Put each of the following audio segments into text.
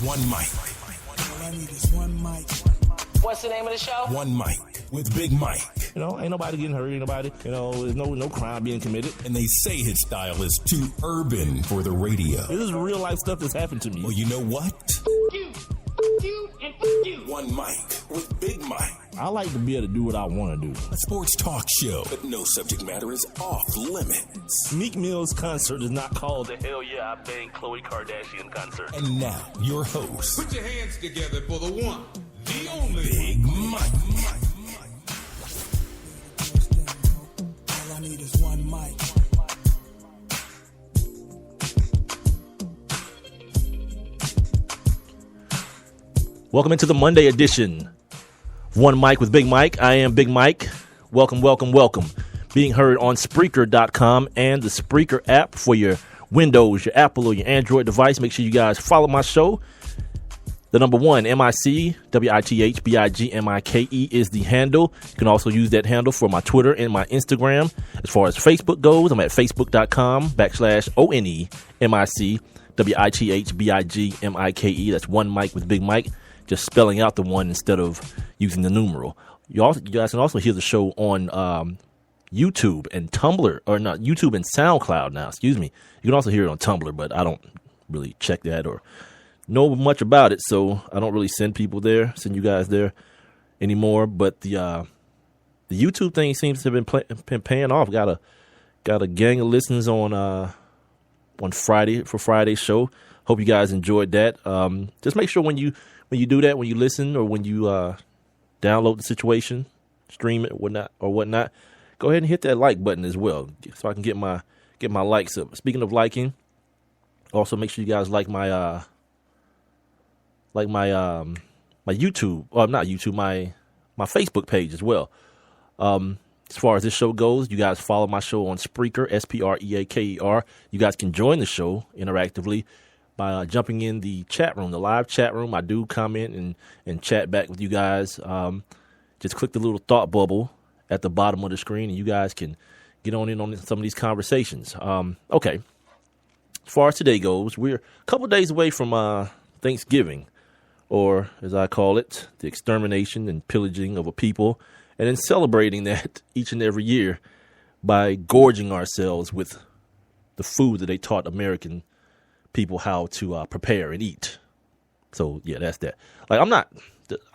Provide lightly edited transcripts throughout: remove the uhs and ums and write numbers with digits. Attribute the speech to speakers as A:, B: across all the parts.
A: One mic.
B: All I need is one mic.
C: What's the name of the show?
A: One mic with Big Mike.
D: You know, ain't nobody getting hurt, ain't nobody, there's no crime being committed.
A: And they say his style is too urban for the radio.
D: This is real life stuff that's happened to me.
A: Well, you know what?
C: You, and you.
A: One mic with Big Mike.
D: I like to be able to do what I want to do.
A: A sports talk show, but no subject matter is off limits.
D: Meek Mill's concert is not called the Hell Yeah I Bang Khloe Kardashian concert.
A: And now, your host,
E: Put your hands together for the one, the only
A: Big Mike.
B: All I need is one mic.
D: Welcome into the Monday edition. One Mic with Big Mike. I am Big Mike. Welcome. Being heard on Spreaker.com and the Spreaker app for your Windows, your Apple, or your Android device. Make sure you guys follow my show. The number one, MICWITHBIGMIKE is the handle. You can also use that handle for my Twitter and my Instagram. As far as Facebook goes, I'm at Facebook.com/ONEMICWITHBIGMIKE. That's One Mic with Big Mike. Just spelling out the one instead of using the numeral. You guys can also hear the show on YouTube and Tumblr, or not YouTube and SoundCloud now. Excuse me. You can also hear it on Tumblr, but I don't really check that or know much about it, so I don't really send you guys there anymore. But the YouTube thing seems to have been paying off. Got a gang of listens on Friday for Friday's show. Hope you guys enjoyed that. Just make sure when you do that, when you listen or when you download the situation, stream it, whatnot, go ahead and hit that like button as well, so I can get my likes up. Speaking of liking, also make sure you guys like my YouTube, or not YouTube, my Facebook page as well. As far as this show goes, you guys follow my show on Spreaker, Spreaker. You guys can join the show interactively by jumping in the chat room, the live chat room. I do comment and chat back with you guys. Just click the little thought bubble at the bottom of the screen, and you guys can get on in on some of these conversations. Okay. As far as today goes, we're a couple days away from Thanksgiving, or as I call it, the extermination and pillaging of a people, and then celebrating that each and every year by gorging ourselves with the food that they taught American people how to prepare and eat. So yeah, that's that. Like,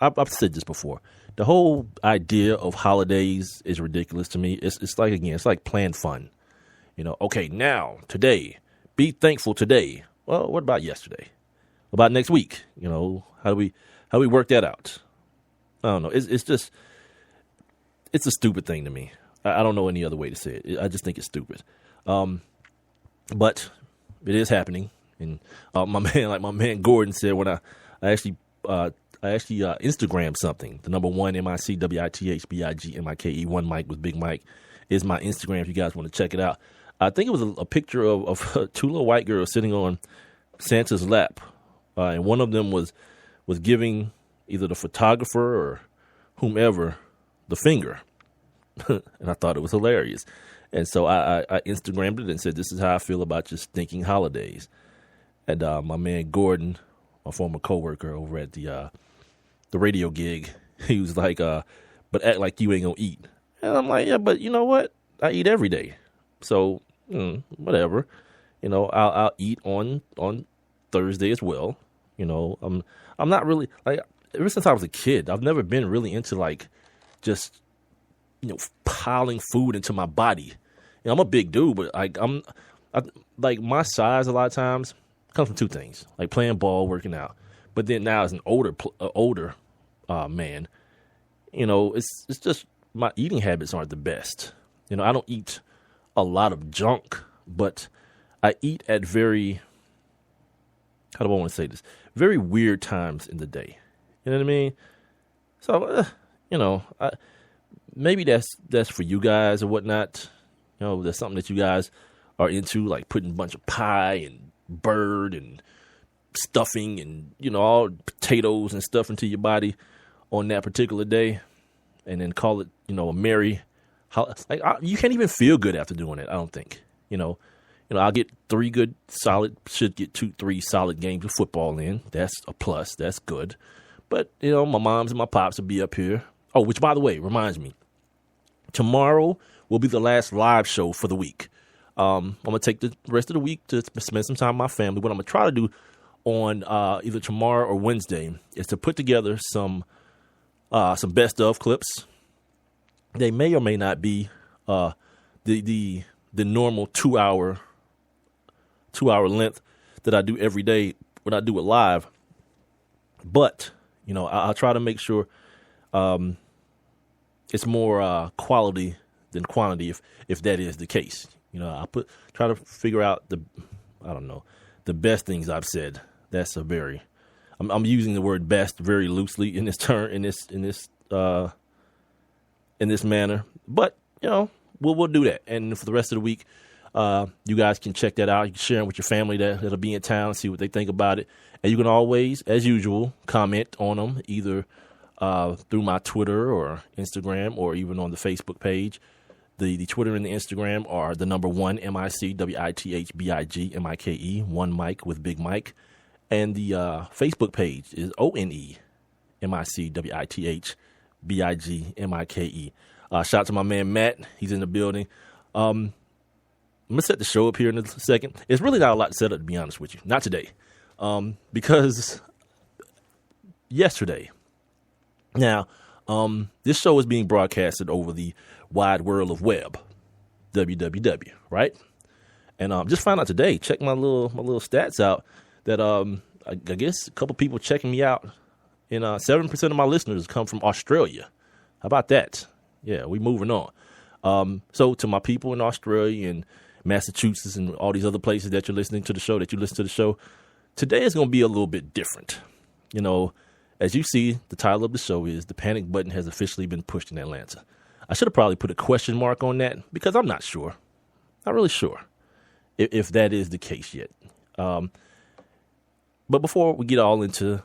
D: I've said this before. The whole idea of holidays is ridiculous to me. It's like planned fun. Okay, now, today, be thankful today. Well, what about yesterday? What about next week? How do we work that out? I don't know. It's a stupid thing to me. I don't know any other way to say it. I just think it's stupid. But it is happening. And my man Gordon said, when I actually Instagrammed something. The number one, MICWITHBIGMIKE, One Mic with Big Mike, is my Instagram if you guys want to check it out. I think it was a picture of two little white girls sitting on Santa's lap. And one of them was giving either the photographer or whomever the finger. And I thought it was hilarious. And so I Instagrammed it and said, this is how I feel about just thinking holidays. And my man Gordon, my former coworker over at the radio gig, he was like, but act like you ain't gonna eat. And I'm like, yeah, but you know what? I eat every day. So, whatever. I'll eat on Thursday as well. I'm not really, like, ever since I was a kid, I've never been really into, like, just, piling food into my body. I'm a big dude, but like my size a lot of times comes from two things, like playing ball, working out. But then now as an older man, it's just my eating habits aren't the best. I don't eat a lot of junk, but I eat at very, how do I want to say this? Very weird times in the day. You know what I mean? So, maybe that's for you guys or whatnot. There's something that you guys are into, like putting a bunch of pie and bird and stuffing and, all potatoes and stuff into your body on that particular day, and then call it, a merry. You can't even feel good after doing it, I don't think. I'll get should get 2-3 solid games of football in. That's a plus. That's good. But, my moms and my pops will be up here. Oh, which, by the way, reminds me, tomorrow will be the last live show for the week. I'm going to take the rest of the week to spend some time with my family. What I'm going to try to do on either tomorrow or Wednesday is to put together some best of clips. They may or may not be the normal 2 hour length that I do every day when I do it live. But, I'll try to make sure it's more quality than quantity if that is the case. Try to figure out the best things I've said. That's I'm using the word best very loosely in this term, in this manner. But, we'll do that. And for the rest of the week, you guys can check that out. You can share it with your family that'll be in town, see what they think about it. And you can always, as usual, comment on them either through my Twitter or Instagram or even on the Facebook page. The Twitter and the Instagram are the number 1 MICWITHBIG one Mike with Big Mike. And the Facebook page is ONE MICWITHBIGMIKE. Shout out to my man Matt. He's in the building. I'm going to set the show up here in a second. It's really not a lot to set up, to be honest with you. Not today. Because yesterday. Now, this show is being broadcasted over the wide world of web. WWW, right? And just found out today, check my little stats out, that I guess a couple people checking me out. And 7% of my listeners come from Australia. How about that? Yeah, we moving on. So to my people in Australia and Massachusetts and all these other places that you're listening to the show, today is going to be a little bit different. As you see, the title of the show is The Panic Button Has Officially Been Pushed in Atlanta. I should have probably put a question mark on that because I'm not sure. Not really sure if that is the case yet. But before we get all into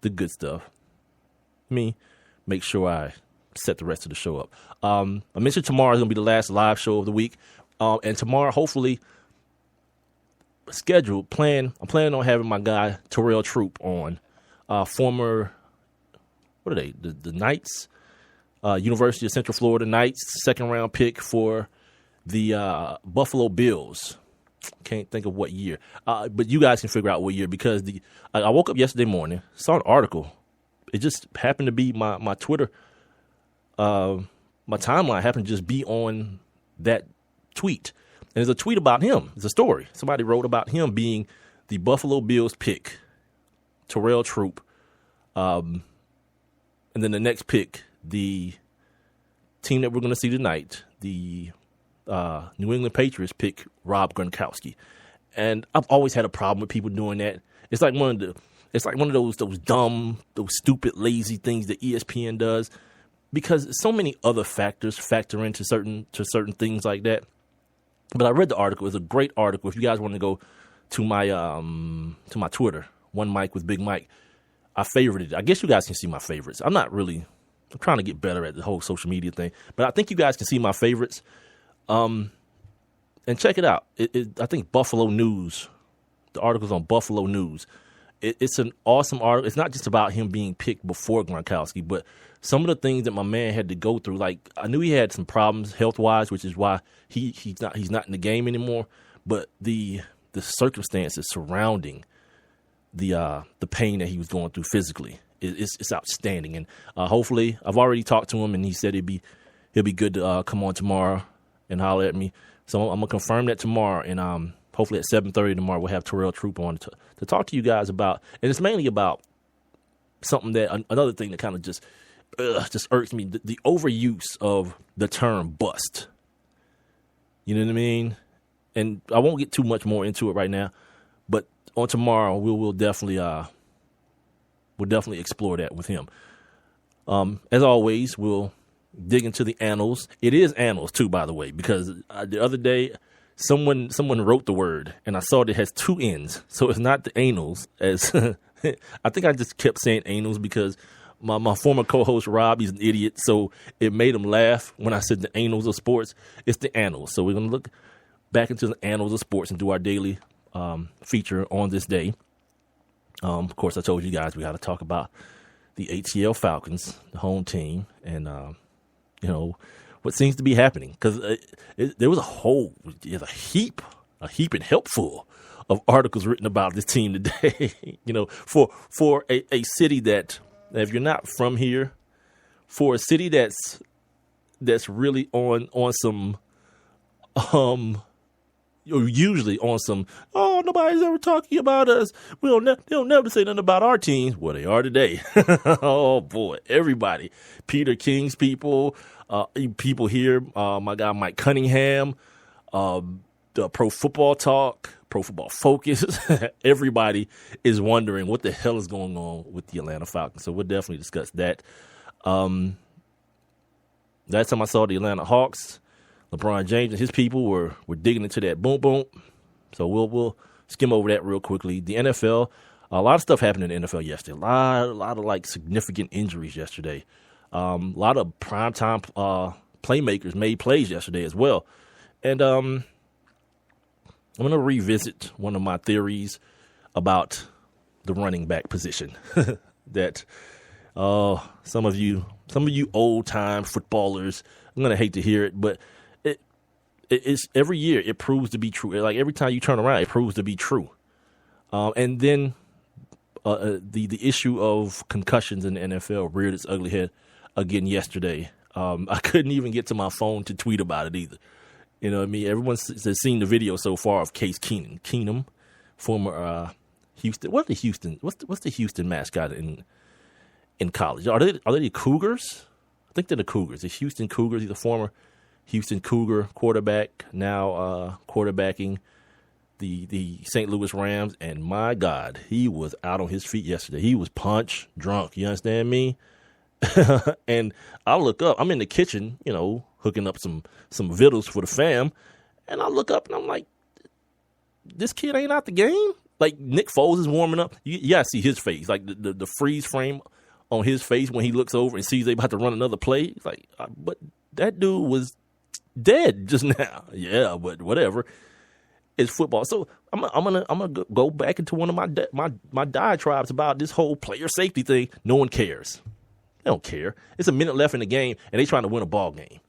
D: the good stuff, let me make sure I set the rest of the show up. I mentioned tomorrow is going to be the last live show of the week. And tomorrow, hopefully, I'm planning on having my guy Terrell Troop on, former, what are they, the Knights, University of Central Florida Knights, second round pick for the Buffalo Bills. Can't think of what year, but you guys can figure out what year because I woke up yesterday morning, saw an article. It just happened to be my Twitter, my timeline happened to just be on that tweet. And there's a tweet about him. It's a story. Somebody wrote about him being the Buffalo Bills pick, Terrell Troop. And then the next pick, the team that we're going to see tonight, the New England Patriots pick Rob Gronkowski. And I've always had a problem with people doing that. It's like one of those dumb, those stupid, lazy things that ESPN does because so many other factors factor into certain things like that. But I read the article. It's a great article. If you guys want to go to my Twitter, one Mike with Big Mike, I favorited it. I guess you guys can see my favorites. I'm trying to get better at the whole social media thing, but I think you guys can see my favorites. And check it out. I think Buffalo News, the article's on Buffalo News. It's an awesome article. It's not just about him being picked before Gronkowski, but some of the things that my man had to go through. Like I knew he had some problems health-wise, which is why he's not in the game anymore. But the circumstances surrounding the pain that he was going through physically it's outstanding. And hopefully, I've already talked to him, and he said he'll be good to come on tomorrow and holler at me. So I'm gonna confirm that tomorrow, and hopefully at 7:30 tomorrow we'll have Terrell Troop on to talk to you guys about. And it's mainly about something that another thing that kind of just irks me: the overuse of the term "bust." You know what I mean? And I won't get too much more into it right now, but on tomorrow we'll definitely explore that with him. As always, we'll dig into the annals. It is annals too, by the way, because the other day someone wrote the word and I saw it has two N's, so it's not the anals. As I think I just kept saying anals because my former co-host Rob, he's an idiot, so it made him laugh when I said the annals of sports. It's the annals. So we're gonna look back into the annals of sports and do our daily feature on this day. Of course, I told you guys we got to talk about the ATL Falcons, the home team, and what seems to be happening, because there was a heap and helpful of articles written about this team today. For a city that, if you're not from here, for a city that's really on some usually on some, oh, nobody's ever talking about us. They'll never say nothing about our teams. Well, they are today. Oh boy, everybody, Peter King's people here, my guy Mike Cunningham, the Pro Football Talk, Pro Football Focus. Everybody is wondering what the hell is going on with the Atlanta Falcons. So we'll definitely discuss that. Last time I saw the Atlanta Hawks, LeBron James and his people were digging into that boom boom. So we'll skim over that real quickly. The NFL, a lot of stuff happened in the NFL yesterday. A lot of like significant injuries yesterday. A lot of primetime playmakers made plays yesterday as well. And I'm going to revisit one of my theories about the running back position that some of you old time footballers, I'm going to hate to hear it, but it's every year it proves to be true. Like every time you turn around, it proves to be true. And then the issue of concussions in the NFL reared its ugly head again yesterday. I couldn't even get to my phone to tweet about it either. You know what I mean? Everyone's seen the video so far of Case Keenum, former Houston. What's the Houston mascot in college? Are they the Cougars? I think they're the Cougars. The Houston Cougars. He's a former Houston Cougar quarterback, now quarterbacking the St. Louis Rams. And my God, he was out on his feet yesterday. He was punch drunk. You understand me? And I look up. I'm in the kitchen, hooking up some vittles for the fam. And I look up and I'm like, this kid ain't out the game? Like Nick Foles is warming up. You gotta see his face, like the freeze frame on his face when he looks over and sees they about to run another play. It's like, but that dude was dead just now. Yeah, but whatever. It's football. So I'm gonna go back into one of my diatribes about this whole player safety thing. No one cares. They don't care. It's a minute left in the game and they trying to win a ball game.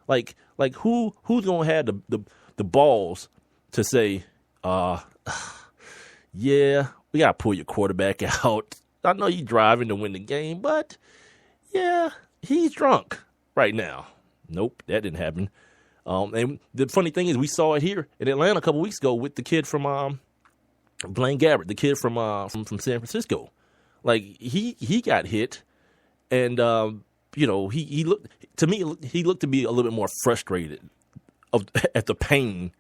D: Like who's gonna have the balls to say, yeah, we gotta pull your quarterback out. I know you're driving to win the game, but yeah, he's drunk right now. Nope, that didn't happen. And the funny thing is, we saw it here in Atlanta a couple weeks ago with the kid from Blaine Gabbert, the kid from San Francisco. Like he got hit, and he looked to me, he looked to be a little bit more frustrated at the pain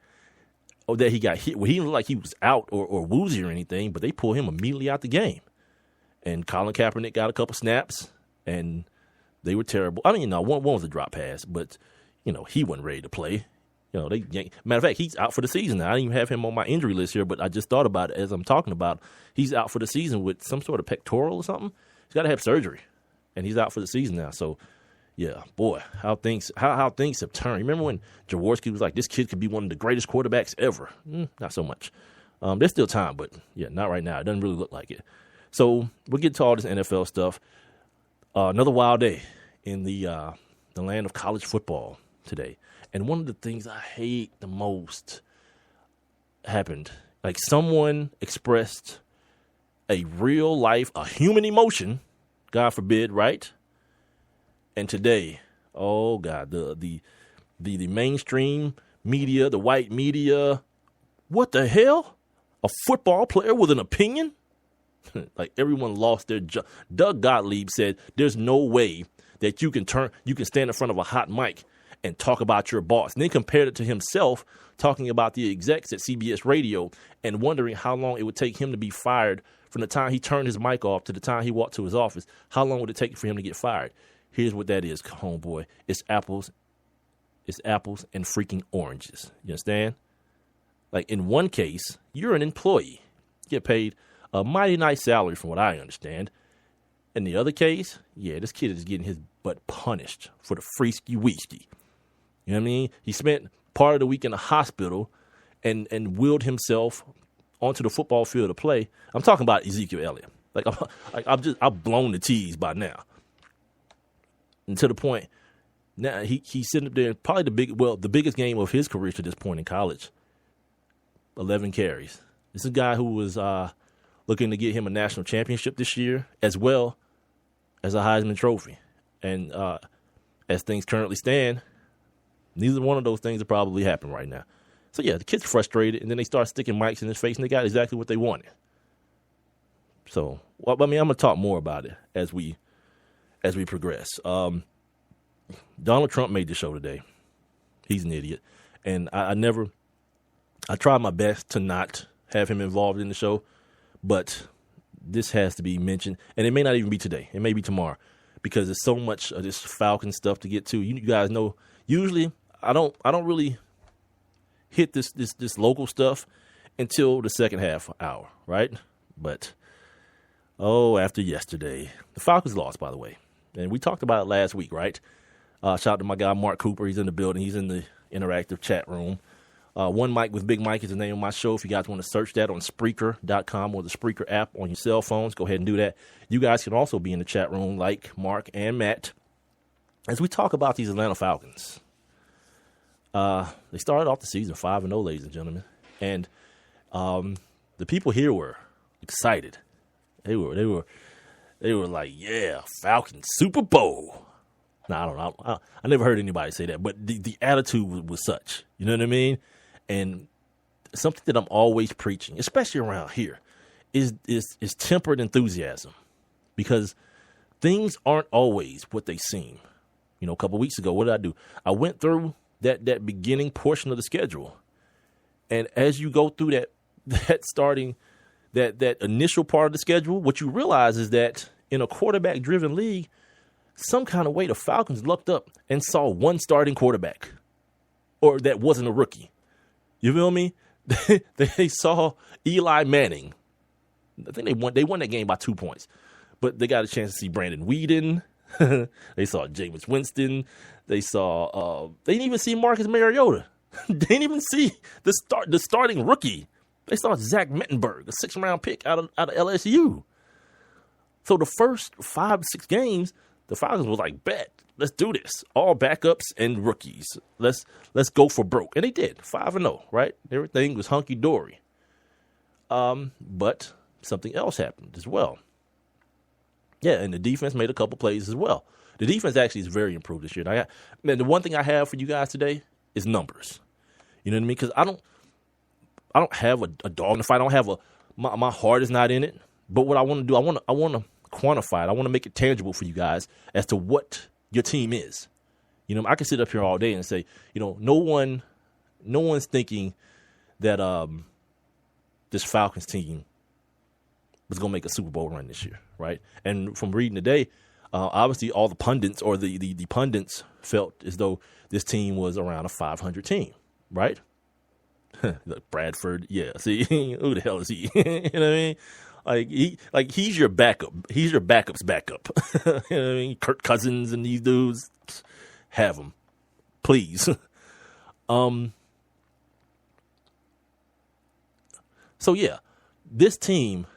D: that he got hit. Well, he didn't look like he was out or woozy or anything, but they pulled him immediately out the game. And Colin Kaepernick got a couple snaps, and they were terrible. I mean, no, one was a drop pass, but he wasn't ready to play. Matter of fact, he's out for the season now. I didn't even have him on my injury list here, but I just thought about it as I'm talking about. He's out for the season with some sort of pectoral or something. He's got to have surgery, and he's out for the season now. So, yeah, boy, how things have turned. Remember when Jaworski was like, this kid could be one of the greatest quarterbacks ever? Not so much. There's still time, but yeah, not right now. It doesn't really look like it. So we'll get to all this NFL stuff. Another wild day in the land of college football today. And one of the things I hate the most happened. Like someone expressed a real life, a human emotion, God forbid, right? And today, oh God, the mainstream media, the white media, what the hell? A football player with an opinion? Like everyone lost their job. Doug Gottlieb said, "There's no way that you can stand in front of a hot mic and talk about your boss." And then compared it to himself talking about the execs at CBS Radio and wondering how long it would take him to be fired from the time he turned his mic off to the time he walked to his office. How long would it take for him to get fired? Here's what that is, homeboy. It's apples and freaking oranges. You understand? Like in one case, you're an employee. You get paid a mighty nice salary from what I understand. In the other case, yeah, this kid is getting his butt punished for the freaky weesky. You know what I mean? He spent part of the week in the hospital and willed himself onto the football field to play. I'm talking about Ezekiel Elliott. I've blown the tees by now. And to the point, now he's sitting up there, probably the biggest game of his career to this point in college. 11 carries. This is a guy who was looking to get him a national championship this year, as well as a Heisman Trophy. And as things currently stand, neither one of those things are probably happening right now. So, yeah, the kid's frustrated, and then they start sticking mics in his face, and they got exactly what they wanted. So, I'm going to talk more about it as we progress. Donald Trump made the show today. He's an idiot. And I tried my best to not have him involved in the show, but this has to be mentioned. And it may not even be today. It may be tomorrow, because there's so much of this Falcon stuff to get to. You guys know, usually I don't really hit this local stuff until the second half hour, right? But, after yesterday, the Falcons lost, by the way. And we talked about it last week, right? Shout out to my guy, Mark Cooper. He's in the building. He's in the interactive chat room. One Mic with Big Mike is the name of my show. If you guys want to search that on Spreaker.com or the Spreaker app on your cell phones, go ahead and do that. You guys can also be in the chat room like Mark and Matt as we talk about these Atlanta Falcons. They started off the season 5-0, ladies and gentlemen. And the people here were excited. They were like, yeah, Falcons Super Bowl. Now, I don't know. I never heard anybody say that, but the attitude was such. You know what I mean? And something that I'm always preaching, especially around here, is tempered enthusiasm, because things aren't always what they seem. You know, a couple of weeks ago, what did I do? I went through that beginning portion of the schedule, and as you go through that initial part of the schedule, what you realize is that in a quarterback-driven league, some kind of way the Falcons looked up and saw one starting quarterback, or that wasn't a rookie. You feel me? They saw Eli Manning. I think they won that game by 2 points, but they got a chance to see Brandon Weeden. They saw Jameis Winston. They didn't even see Marcus Mariota. They didn't even see the starting rookie. They saw Zach Mettenberg, a 6th-round pick out of LSU. So the first 5-6 games, the Falcons was like, bet, let's do this. All backups and rookies. Let's go for broke. And they did, 5-0, right? Everything was hunky-dory. But something else happened as well. Yeah, and the defense made a couple plays as well. The defense actually is very improved this year. Now, the one thing I have for you guys today is numbers. You know what I mean? Because I don't have a dog in the fight. I don't have my heart is not in it. But what I want to do, I want to quantify it. I want to make it tangible for you guys as to what your team is. You know, I can sit up here all day and say, you know, no one's thinking that this Falcons team was going to make a Super Bowl run this year, right? And from reading today, obviously all the pundits or the pundits felt as though this team was around a 500 team, right? Look, Bradford, yeah. See, who the hell is he? You know what I mean? He's your backup. He's your backup's backup. You know what I mean? Kirk Cousins and these dudes, have them, please. So yeah, this team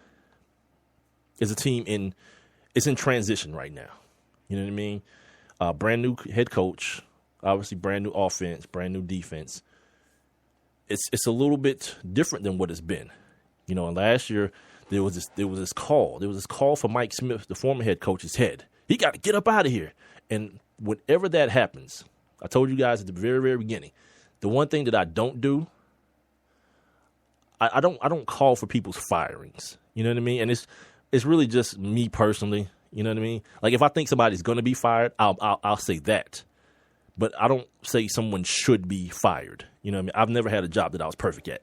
D: is a team it's in transition right now. You know what I mean? Brand new head coach, obviously brand new offense, brand new defense. It's a little bit different than what it's been. You know, and last year there was this call for Mike Smith, the former head coach's head. He got to get up out of here. And whenever that happens, I told you guys at the very, very beginning, the one thing that I don't do, I don't call for people's firings. You know what I mean? And it's really just me personally. You know what I mean? Like if I think somebody's going to be fired, I'll say that. But I don't say someone should be fired. You know what I mean? I've never had a job that I was perfect at.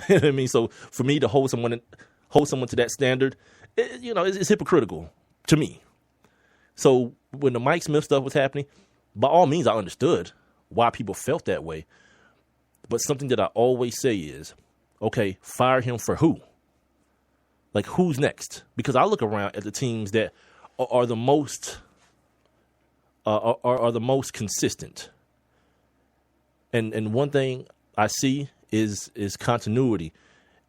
D: You know what I mean? So for me to hold someone to that standard, it's hypocritical to me. So when the Mike Smith stuff was happening, by all means, I understood why people felt that way. But something that I always say is, okay, fire him for who? Like, who's next? Because I look around at the teams that are the most are the most consistent. And one thing I see is continuity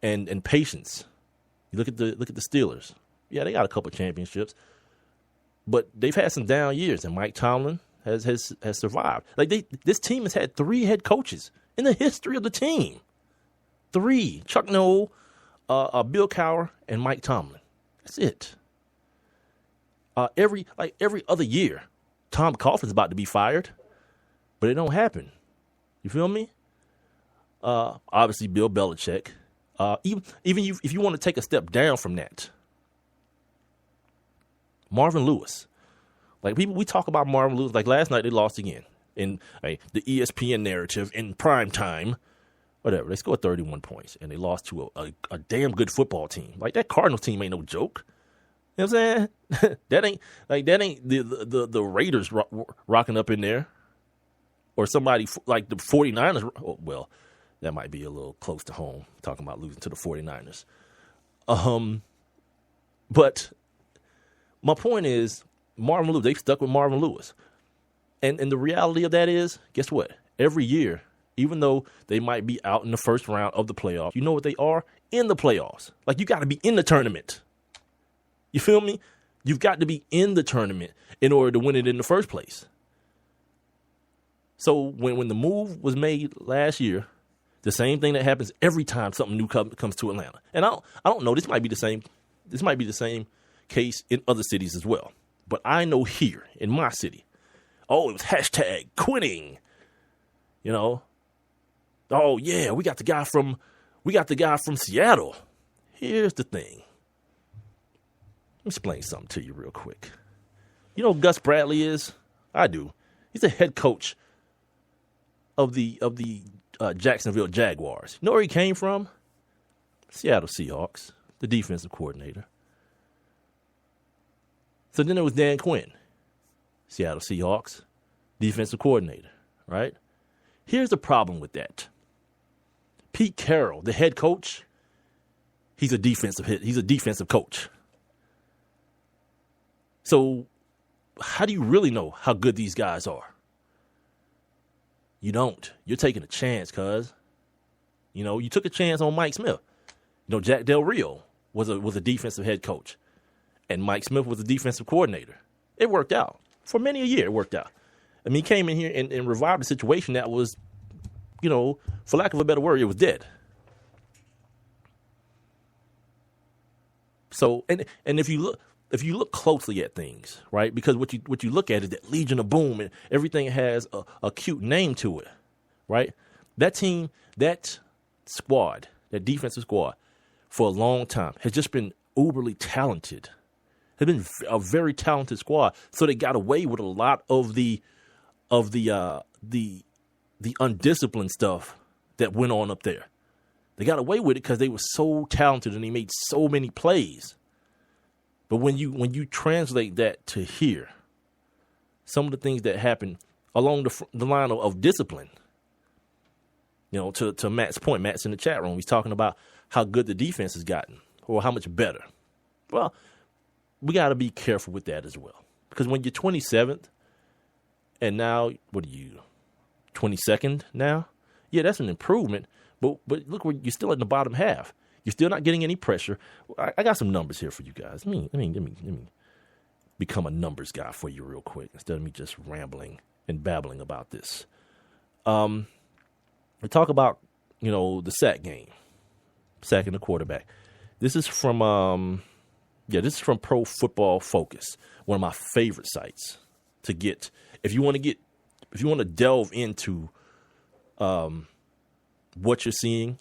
D: and patience. You look at the Steelers. Yeah, they got a couple championships, but they've had some down years, and Mike Tomlin has survived. Like this team has had 3 head coaches in the history of the team. 3: Chuck Noll, Bill Cowher, and Mike Tomlin. That's it. Every other year, Tom Coughlin's about to be fired, but it don't happen. You feel me? Obviously, Bill Belichick. Even if you want to take a step down from that, Marvin Lewis. Like we talk about Marvin Lewis. Like last night, they lost again in the ESPN narrative in prime time. Whatever, they scored 31 points and they lost to a damn good football team. Like that Cardinals team ain't no joke. You know what I'm saying? that ain't the Raiders rocking up in there, or somebody like the 49ers. Oh, well, that might be a little close to home, talking about losing to the 49ers. But my point is, Marvin Lewis, they've stuck with Marvin Lewis. And the reality of that is, guess what? Every year, even though they might be out in the first round of the playoffs, you know what they are? In the playoffs. Like, you got to be in the tournament. You feel me? You've got to be in the tournament in order to win it in the first place. So when the move was made last year, the same thing that happens every time something new comes to Atlanta. And I don't know, this might be the same case in other cities as well. But I know here in my city, it was hashtag quitting. You know? Oh yeah, we got the guy from Seattle. Here's the thing. Let me explain something to you real quick. You know who Gus Bradley is? I do. He's the head coach of the Jacksonville Jaguars. You know where he came from? Seattle Seahawks, the defensive coordinator. So then there was Dan Quinn, Seattle Seahawks, defensive coordinator, right? Here's the problem with that. Pete Carroll, the head coach, he's a defensive coach. So how do you really know how good these guys are? You don't. You're taking a chance, cuz. You know, you took a chance on Mike Smith. You know, Jack Del Rio was a defensive head coach, and Mike Smith was a defensive coordinator. It worked out. For many a year, it worked out. I mean, he came in here and revived a situation that was, you know, for lack of a better word, it was dead. So, and if you look closely at things, right? Because what you look at is that Legion of Boom, and everything has a cute name to it, right? That team, that squad, that defensive squad, for a long time has just been uberly talented. Has been a very talented squad, so they got away with a lot of the undisciplined stuff that went on up there. They got away with it because they were so talented and they made so many plays. But when you translate that to here, some of the things that happen along the line of discipline, you know, to Matt's point, Matt's in the chat room, he's talking about how good the defense has gotten or how much better. Well, we got to be careful with that as well, because when you're 27th and now, what are you, 22nd now? Yeah, that's an improvement, but look, you're still in the bottom half. You're still not getting any pressure. I got some numbers here for you guys. Let me become a numbers guy for you real quick instead of me just rambling and babbling about this. We talk about, you know, the sack game, sacking the quarterback. This is from Pro Football Focus, one of my favorite sites to get. If you want to delve into what you're seeing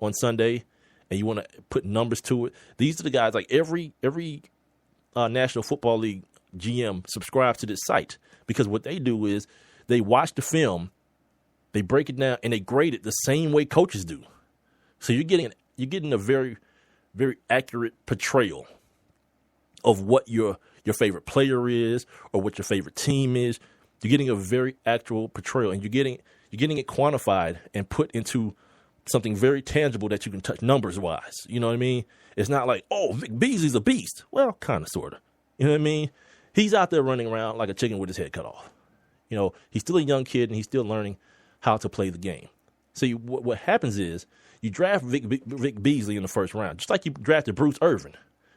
D: on Sunday, and you want to put numbers to it, these are the guys. Like every National Football League GM subscribes to this site, because what they do is they watch the film, they break it down, and they grade it the same way coaches do. So you're getting a very, very accurate portrayal of what your favorite player is or what your favorite team is. You're getting a very actual portrayal, and you're getting it quantified and put into something very tangible that you can touch numbers wise. You know what I mean? It's not like, oh, Vic Beasley's a beast. Well, kind of, sort of. You know what I mean? He's out there running around like a chicken with his head cut off. You know, he's still a young kid and he's still learning how to play the game. See, what happens is you draft Vic Beasley in the first round, just like you drafted Bruce Irvin.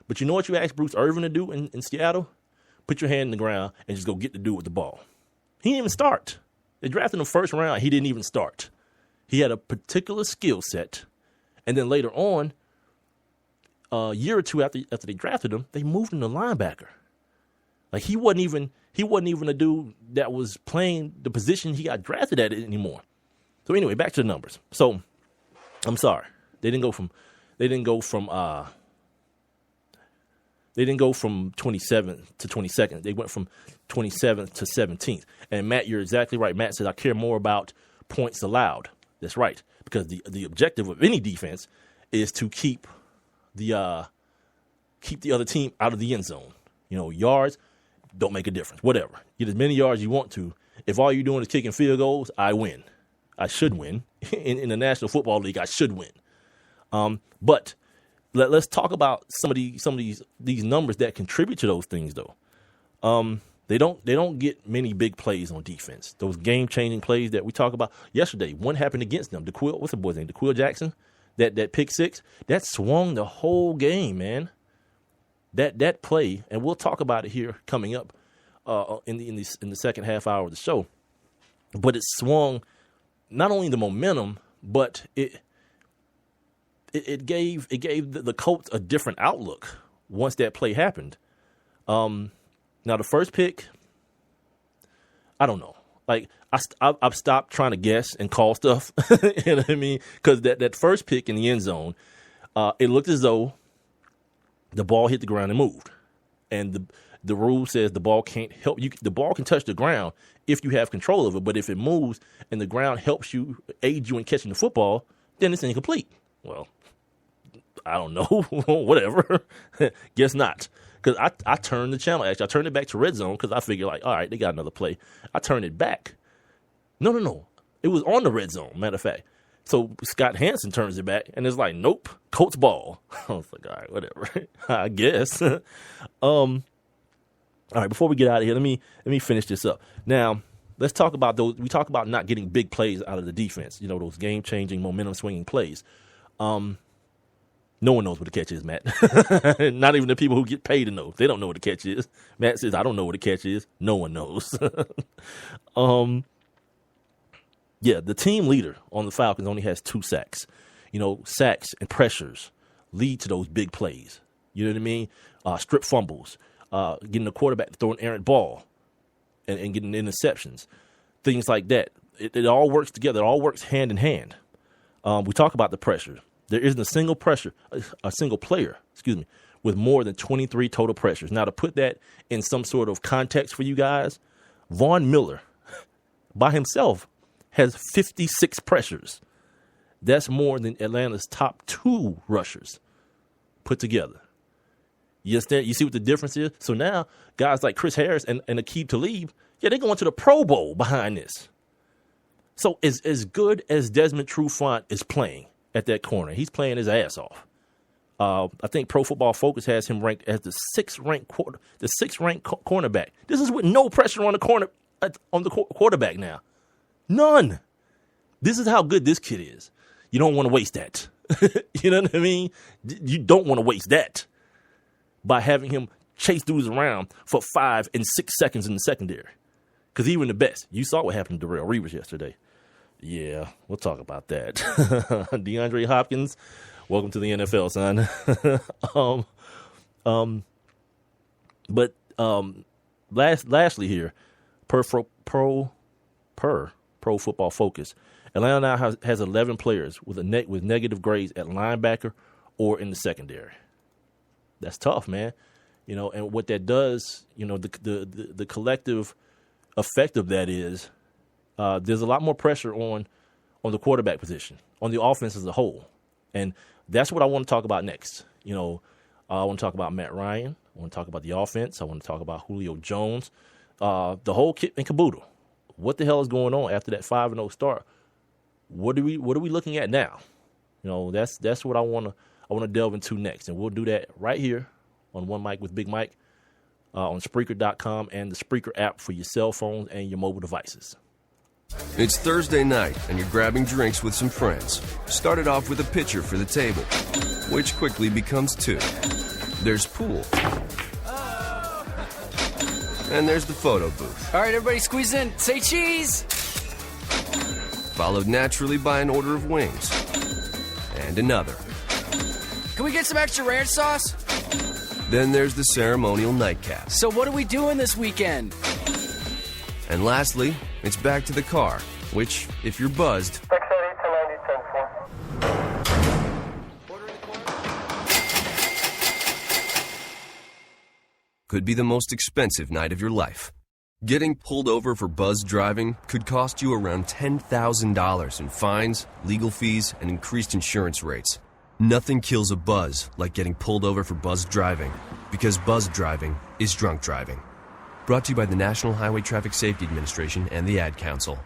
D: But you know what you asked Bruce Irvin to do in Seattle? Put your hand in the ground and just go get the dude with the ball. He didn't even start. They drafted him first round. He didn't even start. He had a particular skill set. And then later on, a year or two after they drafted him, they moved him to linebacker. Like he wasn't even a dude that was playing the position he got drafted at anymore. So anyway, back to the numbers. So I'm sorry. They didn't go from 27th to 22nd. They went from 27th to 17th. And Matt, you're exactly right. Matt said, I care more about points allowed. That's right. Because the objective of any defense is to keep the other team out of the end zone. You know, yards don't make a difference. Whatever. Get as many yards you want to. If all you're doing is kicking field goals, I win. I should win. In the National Football League, I should win. But let's talk about some of these numbers that contribute to those things, though. They don't get many big plays on defense. Those game-changing plays that we talked about yesterday. One happened against them. What's the boy's name? DeQuil Jackson. That pick six that swung the whole game, man. That play, and we'll talk about it here coming up in the second half hour of the show. But it swung not only the momentum, but it gave the Colts a different outlook once that play happened. Now the first pick, I don't know. Like I've stopped trying to guess and call stuff. You know what I mean? Because that first pick in the end zone, it looked as though the ball hit the ground and moved, and the rule says the ball can't help you. The ball can touch the ground if you have control of it, but if it moves and the ground aids you in catching the football, then it's incomplete. Well, I don't know. Whatever. Guess not. Because I turned the channel. Actually, I turned it back to red zone because I figured, like, all right, they got another play. I turned it back. No. It was on the red zone, matter of fact. So Scott Hansen turns it back, and it's like, nope, Colts ball. I was like, all right, whatever. I guess. All right, before we get out of here, let me finish this up. Now, let's talk about those. We talk about not getting big plays out of the defense. You know, those game-changing, momentum-swinging plays. No one knows what the catch is, Matt. Not even the people who get paid to know. They don't know what the catch is. Matt says, I don't know what the catch is. No one knows. Yeah, the team leader on the Falcons only has 2 sacks. You know, sacks and pressures lead to those big plays. You know what I mean? Strip fumbles, getting the quarterback to throw an errant ball and getting interceptions, things like that. It all works together. It all works hand in hand. We talk about the pressure. There isn't a single player, with more than 23 total pressures. Now, to put that in some sort of context for you guys, Von Miller by himself has 56 pressures. That's more than Atlanta's top 2 rushers put together. You understand? You see what the difference is? So now guys like Chris Harris and Aqib Talib, they're going to the Pro Bowl behind this. So as good as Desmond Trufant is playing at that corner, he's playing his ass off. I think Pro Football Focus has him ranked as the 6th ranked cornerback. This is with no pressure on the quarterback now. None. This is how good this kid is. You don't want to waste that. You know what I mean? You don't want to waste that by having him chase dudes around for 5 and 6 seconds in the secondary. Because even the best, you saw what happened to Darrelle Revis yesterday. Yeah, we'll talk about that. DeAndre Hopkins, welcome to the NFL, son. Lastly here, per Pro Football Focus, Atlanta now has 11 players with negative grades at linebacker or in the secondary. That's tough, man. You know, and what that does, you know, the collective effect of that is there's a lot more pressure on the quarterback position, on the offense as a whole. And that's what I want to talk about next. You know, I want to talk about Matt Ryan. I want to talk about the offense. I want to talk about Julio Jones, the whole kit and caboodle. What the hell is going on after that 5-0 start? What are we looking at now? You know, that's what I want to delve into next. And we'll do that right here on One Mic with Big Mike on Spreaker.com and the Spreaker app for your cell phones and your mobile devices.
F: It's Thursday night, and you're grabbing drinks with some friends. Started off with a pitcher for the table, which quickly becomes two. There's pool. And there's the photo booth.
G: All right, everybody squeeze in. Say cheese!
F: Followed naturally by an order of wings. And another.
G: Can we get some extra ranch sauce?
F: Then there's the ceremonial nightcap.
G: So what are we doing this weekend?
F: And lastly, it's back to the car, which, if you're buzzed, could be the most expensive night of your life. Getting pulled over for buzzed driving could cost you around $10,000 in fines, legal fees, and increased insurance rates. Nothing kills a buzz like getting pulled over for buzzed driving, because buzzed driving is drunk driving. Brought to you by the National Highway Traffic Safety Administration and the Ad Council.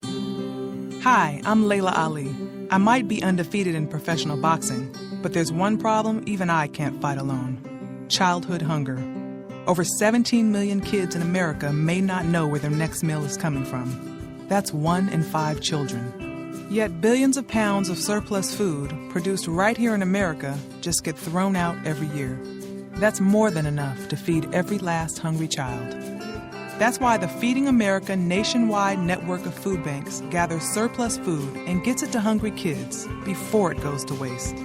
H: Hi, I'm Layla Ali. I might be undefeated in professional boxing, but there's one problem even I can't fight alone. Childhood hunger. Over 17 million kids in America may not know where their next meal is coming from. That's 1 in 5 children. Yet billions of pounds of surplus food produced right here in America just get thrown out every year. That's more than enough to feed every last hungry child. That's why the Feeding America nationwide network of food banks gathers surplus food and gets it to hungry kids before it goes to waste.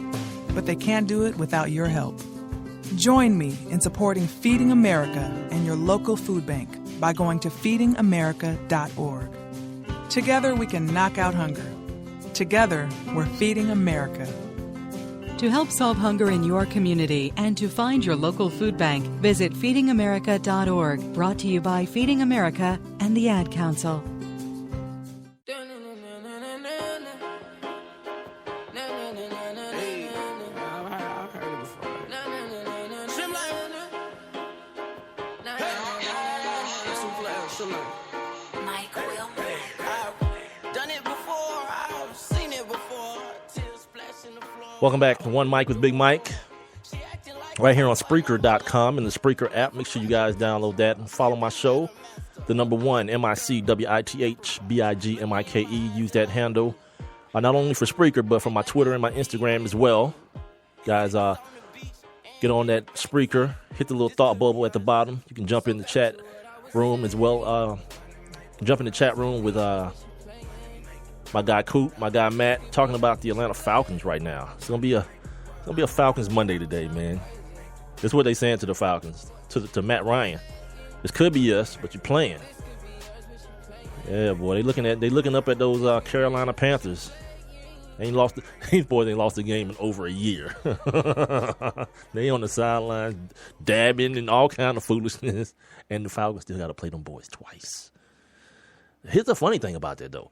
H: But they can't do it without your help. Join me in supporting Feeding America and your local food bank by going to feedingamerica.org. Together we can knock out hunger. Together, we're Feeding America.
I: To help solve hunger in your community and to find your local food bank, visit feedingamerica.org. Brought to you by Feeding America and the Ad Council.
D: Welcome back to One Mic with Big Mike. Right here on Spreaker.com and the Spreaker app. Make sure you guys download that and follow my show. The number 1, MICWITHBIGMIKE. Use that handle. Not only for Spreaker, but for my Twitter and my Instagram as well. Guys, get on that Spreaker. Hit the little thought bubble at the bottom. You can jump in the chat room as well. Jump in the chat room with my guy Coop, my guy Matt, talking about the Atlanta Falcons right now. It's gonna be a Falcons Monday today, man. That's what they saying to the Falcons, to Matt Ryan. This could be us, but you're playing. Yeah, boy, they looking up at those Carolina Panthers. These boys ain't lost a game in over a year. They on the sidelines dabbing and all kind of foolishness, and the Falcons still got to play them boys twice. Here's the funny thing about that, though.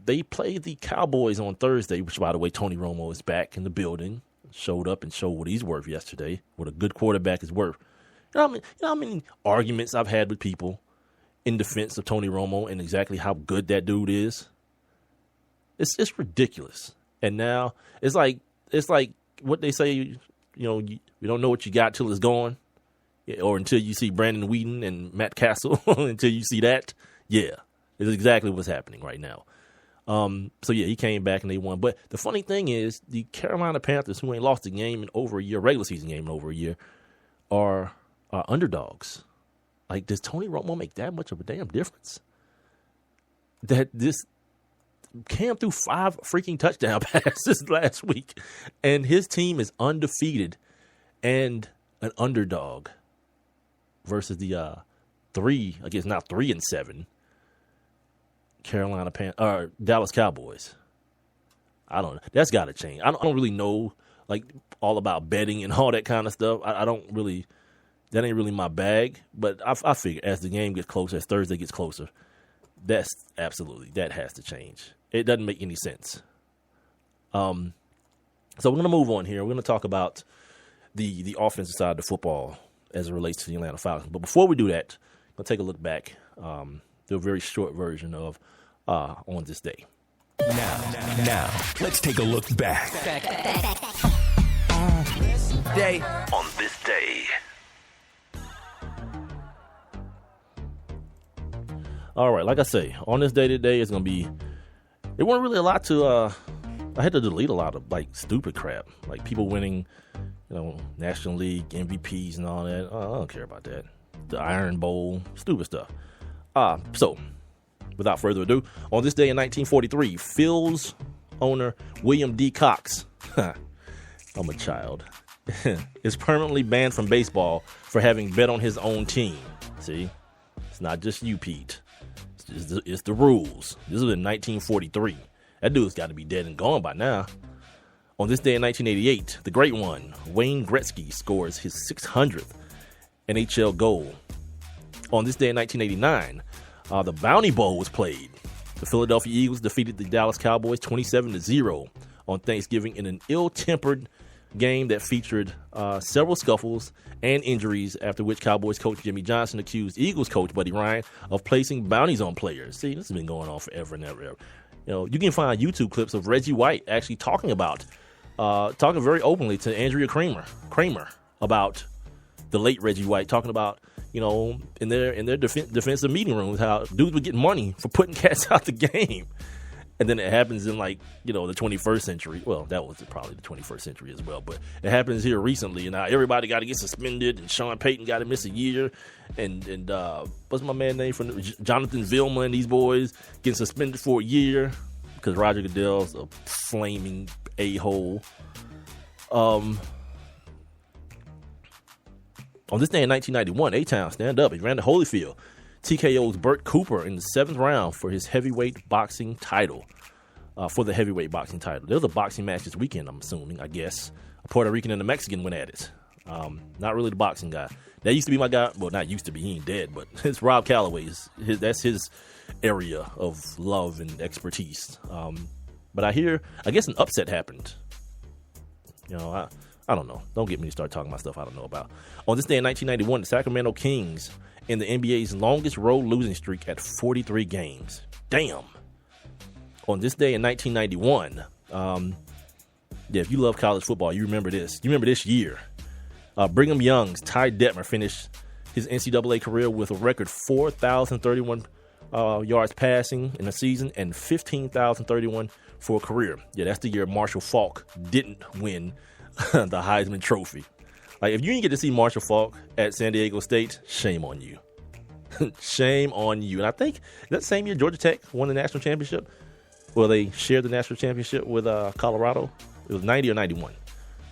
D: They played the Cowboys on Thursday, which, by the way, Tony Romo is back in the building. Showed up and showed what he's worth yesterday, what a good quarterback is worth. You know how many arguments I've had with people in defense of Tony Romo and exactly how good that dude is? It's ridiculous. And now it's like what they say, you don't know what you got till it's gone, or until you see Brandon Whedon and Matt Castle. Until you see that, yeah, it's exactly what's happening right now. So yeah, he came back and they won. But the funny thing is, the Carolina Panthers, who ain't lost a game in over a year, regular season game in over a year, are underdogs. Like, does Tony Romo make that much of a damn difference? That this Cam threw 5 freaking touchdown passes last week, and his team is undefeated and an underdog versus the 3-7 Dallas Cowboys. I don't know. That's got to change. I don't really know like all about betting and all that kind of stuff. I don't really. That ain't really my bag. But I figure as the game gets closer, as Thursday gets closer, that has to change. It doesn't make any sense. So we're going to move on here. We're going to talk about the offensive side of the football as it relates to the Atlanta Falcons. But before we do that, we'll take a look back. Do a very short version of On This Day.
A: Now, let's take a look back. On this day.
D: All right, like I say, on this day today, it's going to be, it wasn't really a lot to, I had to delete a lot of, like, stupid crap. Like, people winning, National League MVPs and all that. I don't care about that. The Iron Bowl, stupid stuff. So, without further ado, on this day in 1943, Phil's owner, William D. Cox, I'm a child, is permanently banned from baseball for having bet on his own team. See? It's not just you, Pete. It's the rules. This was in 1943. That dude's got to be dead and gone by now. On this day in 1988, the great one, Wayne Gretzky, scores his 600th NHL goal. On this day in 1989, the Bounty Bowl was played. The Philadelphia Eagles defeated the Dallas Cowboys 27-0 on Thanksgiving in an ill-tempered game that featured several scuffles and injuries, after which Cowboys coach Jimmy Johnson accused Eagles coach Buddy Ryan of placing bounties on players. See, this has been going on forever and ever. You can find YouTube clips of Reggie White actually talking very openly to Andrea Kramer about the late Reggie White, talking about, in their defensive meeting rooms, how dudes would get money for putting cats out the game. And then it happens in the 21st century. Well, that was probably the 21st century as well, but it happens here recently. And now everybody got to get suspended, and Sean Payton got to miss a year. And what's my man name from Jonathan Vilma and these boys getting suspended for a year because Roger Goodell's a flaming a-hole. On this day in 1991, A-Town, stand up. He ran to Holyfield. TKO's Burt Cooper in the 7th round for his heavyweight boxing title. For the heavyweight boxing title. There was a boxing match this weekend, I'm assuming, I guess. A Puerto Rican and a Mexican went at it. Not really the boxing guy. That used to be my guy. Well, not used to be. He ain't dead, but it's Rob Calloway. That's his area of love and expertise. But I guess an upset happened. I don't know. Don't get me to start talking about stuff I don't know about. On this day in 1991, the Sacramento Kings in the NBA's longest road losing streak at 43 games. Damn. On this day in 1991, if you love college football, you remember this. You remember this year. Brigham Young's Ty Detmer finished his NCAA career with a record 4,031 yards passing in a season and 15,031 for a career. Yeah, that's the year Marshall Faulk didn't win the Heisman Trophy. Like, if you didn't get to see Marshall Faulk at San Diego State, shame on you. Shame on you. And I think that same year Georgia Tech won the national championship. Well, they shared the national championship with Colorado. It was 90 or 91.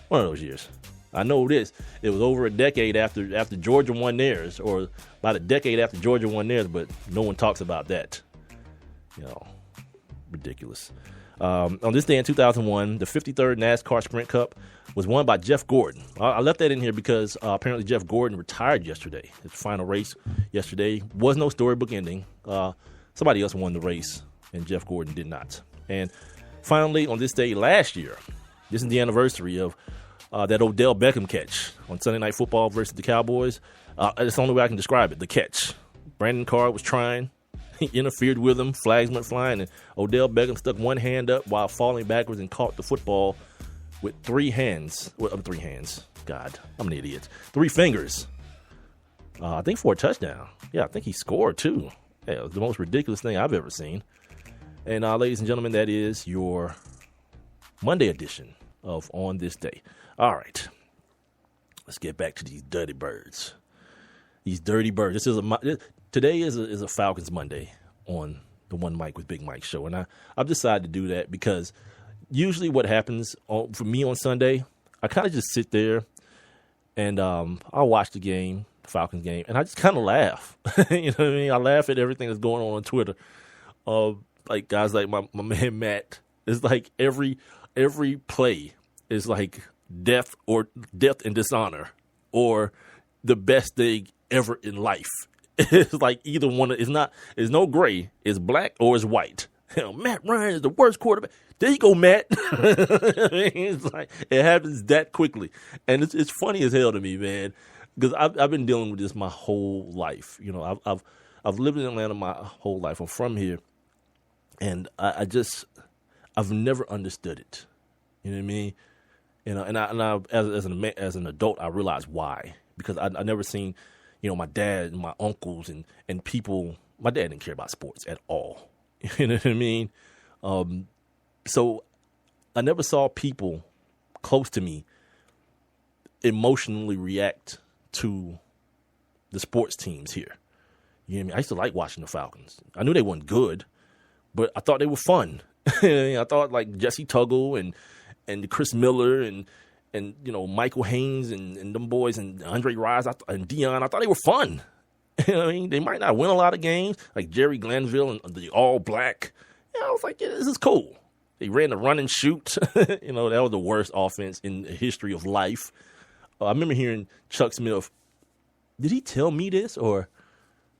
D: One of those years. I know this. It was over a decade after Georgia won theirs, or about a decade after Georgia won theirs, but no one talks about that. Ridiculous. On this day in 2001, the 53rd NASCAR Sprint Cup was won by Jeff Gordon. I left that in here because apparently Jeff Gordon retired yesterday. His final race yesterday was no storybook ending. Somebody else won the race, and Jeff Gordon did not. And finally, on this day last year, this is the anniversary of that Odell Beckham catch on Sunday Night Football versus the Cowboys. It's the only way I can describe it, the catch. Brandon Carr was trying. He interfered with him. Flags went flying, and Odell Beckham stuck one hand up while falling backwards and caught the football with three hands. God, I'm an idiot. 3 fingers. I think for a touchdown. Yeah, I think he scored too. Yeah, it was the most ridiculous thing I've ever seen. And ladies and gentlemen, that is your Monday edition of On This Day. All right, let's get back to these dirty birds. These dirty birds. Today is a Falcons Monday on the One Mike with Big Mike show, and I've decided to do that because usually what happens for me on Sunday, I kind of just sit there and I'll watch the game, the Falcons game, and I just kind of laugh. You know what I mean? I laugh at everything that's going on Twitter. Like guys like my man Matt. It's like every play is like death and dishonor, or the best thing ever in life. It's like either one. It's no gray. It's black or it's white. Matt Ryan is the worst quarterback. There you go, Matt. It's like it happens that quickly, and it's funny as hell to me, man, because I've been dealing with this my whole life. I've lived in Atlanta my whole life. I'm from here, and I've never understood it. You know what I mean? And I as an adult, I realized why, because I never seen my dad and my uncles and people my dad didn't care about sports at all. You know what I mean? So I never saw people close to me emotionally react to the sports teams here. You know what I mean? I used to like watching the Falcons. I knew they weren't good, but I thought they were fun. I thought like Jesse Tuggle and Chris Miller and Michael Haynes and them boys and Andre Rise and Dion, I thought they were fun. You know what I mean? They might not win a lot of games, like Jerry Glanville and the all black. I was like, yeah, this is cool. They ran the run and shoot. That was the worst offense in the history of life. I remember hearing Chuck Smith. Did he tell me this, or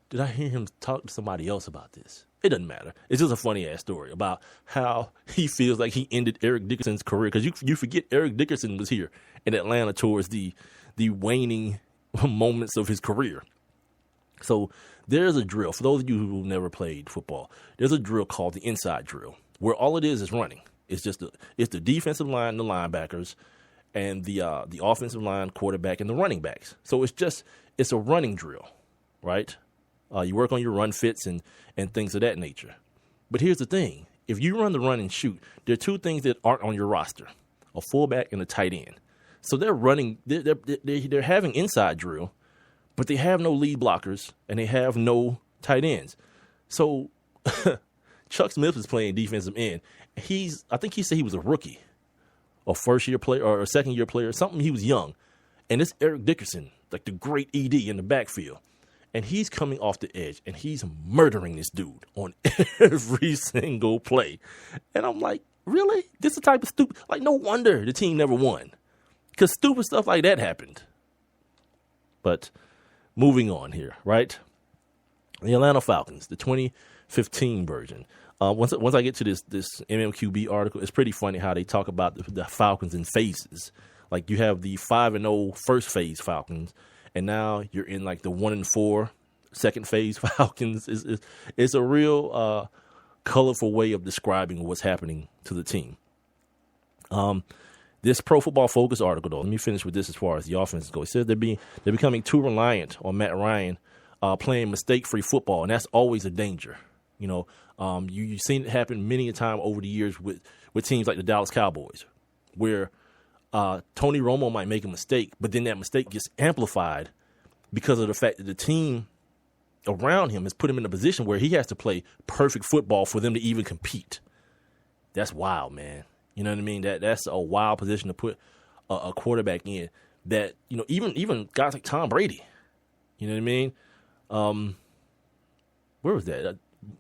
D: did I hear him talk to somebody else about this? It doesn't matter. It's just a funny-ass story about how he feels like he ended Eric Dickerson's career. Because you forget Eric Dickerson was here in Atlanta towards the waning moments of his career. So there's a drill. For those of you who never played football, there's a drill called the inside drill, where all it is running. It's the defensive line, the linebackers, and the offensive line, quarterback, and the running backs. So it's a running drill, right? You work on your run fits and things of that nature. But here's the thing. If you run the run and shoot, there are two things that aren't on your roster, a fullback and a tight end. So they're running, they're having inside drill, but they have no lead blockers and they have no tight ends. So Chuck Smith is playing defensive end. I think he said he was a rookie, a first-year player or a second-year player, something. He was young. And it's Eric Dickerson, like the great ED in the backfield. And he's coming off the edge, and he's murdering this dude on every single play. And I'm like, really? This is the type of stupid, like, no wonder the team never won. Because stupid stuff like that happened. But moving on here, right? The Atlanta Falcons, the 2015 version. Once I get to this MMQB article, it's pretty funny how they talk about the Falcons in phases. Like, you have the 5-0 first phase Falcons, and now you're in like the 1-4 second phase Falcons. It's a real colorful way of describing what's happening to the team. This Pro Football Focus article, though, let me finish with this as far as the offense goes. It says they're becoming too reliant on Matt Ryan playing mistake-free football, and that's always a danger. You've seen it happen many a time over the years with teams like the Dallas Cowboys, where Tony Romo might make a mistake, but then that mistake gets amplified because of the fact that the team around him has put him in a position where he has to play perfect football for them to even compete. That's wild, man. You know what I mean? That's a wild position to put a quarterback in. That even guys like Tom Brady. You know what I mean? Where was that?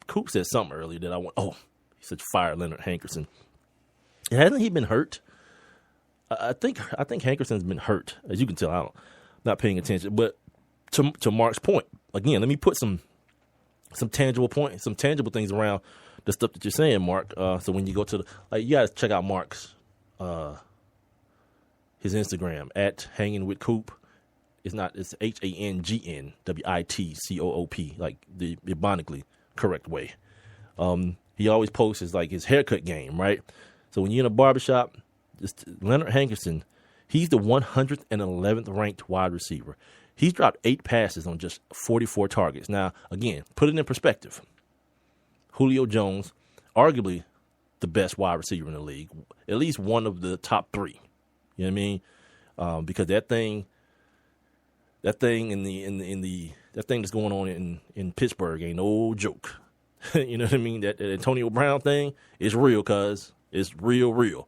D: Coop said something earlier that I want. Oh, he said fire Leonard Hankerson. Hasn't he been hurt? I think Hankerson's been hurt. As you can tell, I'm not paying attention. But to Mark's point, again, let me put some tangible things around the stuff that you're saying, Mark. So when you go to you guys check out Mark's his Instagram at Hanging with Coop. It's HANGNWITCOOP, like the ironically correct way. He always posts his haircut game, right? So when you're in a barbershop, Leonard Hankerson, he's the 111th ranked wide receiver. He's dropped 8 passes on just 44 targets. Now, again, put it in perspective. Julio Jones, arguably the best wide receiver in the league, at least one of the top 3. You know what I mean? Because that thing that's going on in Pittsburgh ain't no joke. You know what I mean? That Antonio Brown thing is real, cuz it's real.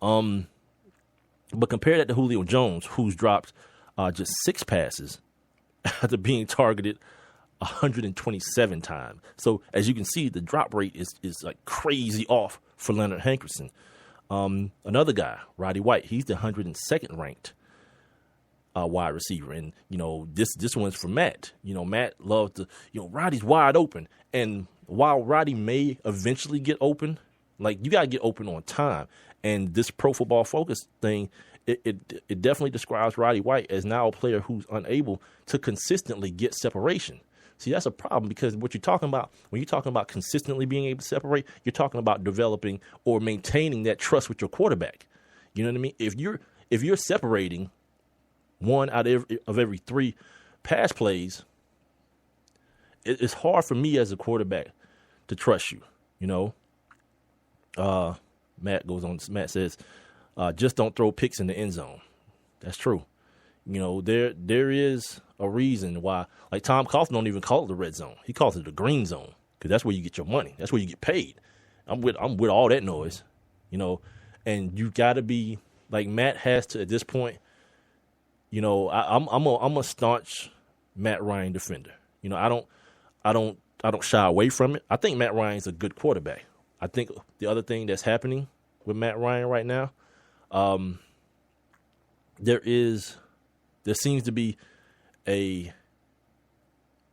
D: But compare that to Julio Jones, who's dropped just 6 passes after being targeted 127 times. So as you can see, the drop rate is like crazy off for Leonard Hankerson. Another guy, Roddy White, he's the 102nd ranked wide receiver. And, this one's for Matt. Matt loves to, Roddy's wide open. And while Roddy may eventually get open, you got to get open on time. And this Pro Football Focus thing, it definitely describes Roddy White as now a player who's unable to consistently get separation. See, that's a problem, because what you're talking about, when you're talking about consistently being able to separate, you're talking about developing or maintaining that trust with your quarterback. You know what I mean? If you're separating 1 out of every 3 pass plays, it's hard for me as a quarterback to trust you. You know, Matt says, just don't throw picks in the end zone. That's true. You know, there is a reason why, like Tom Coughlin don't even call it the red zone. He calls it the green zone because that's where you get your money. That's where you get paid. I'm with all that noise, you know, and you got to be like Matt has to at this point. You know, I'm a staunch Matt Ryan defender. You know, I don't shy away from it. I think Matt Ryan's a good quarterback. I think the other thing that's happening with Matt Ryan right now, there seems to be a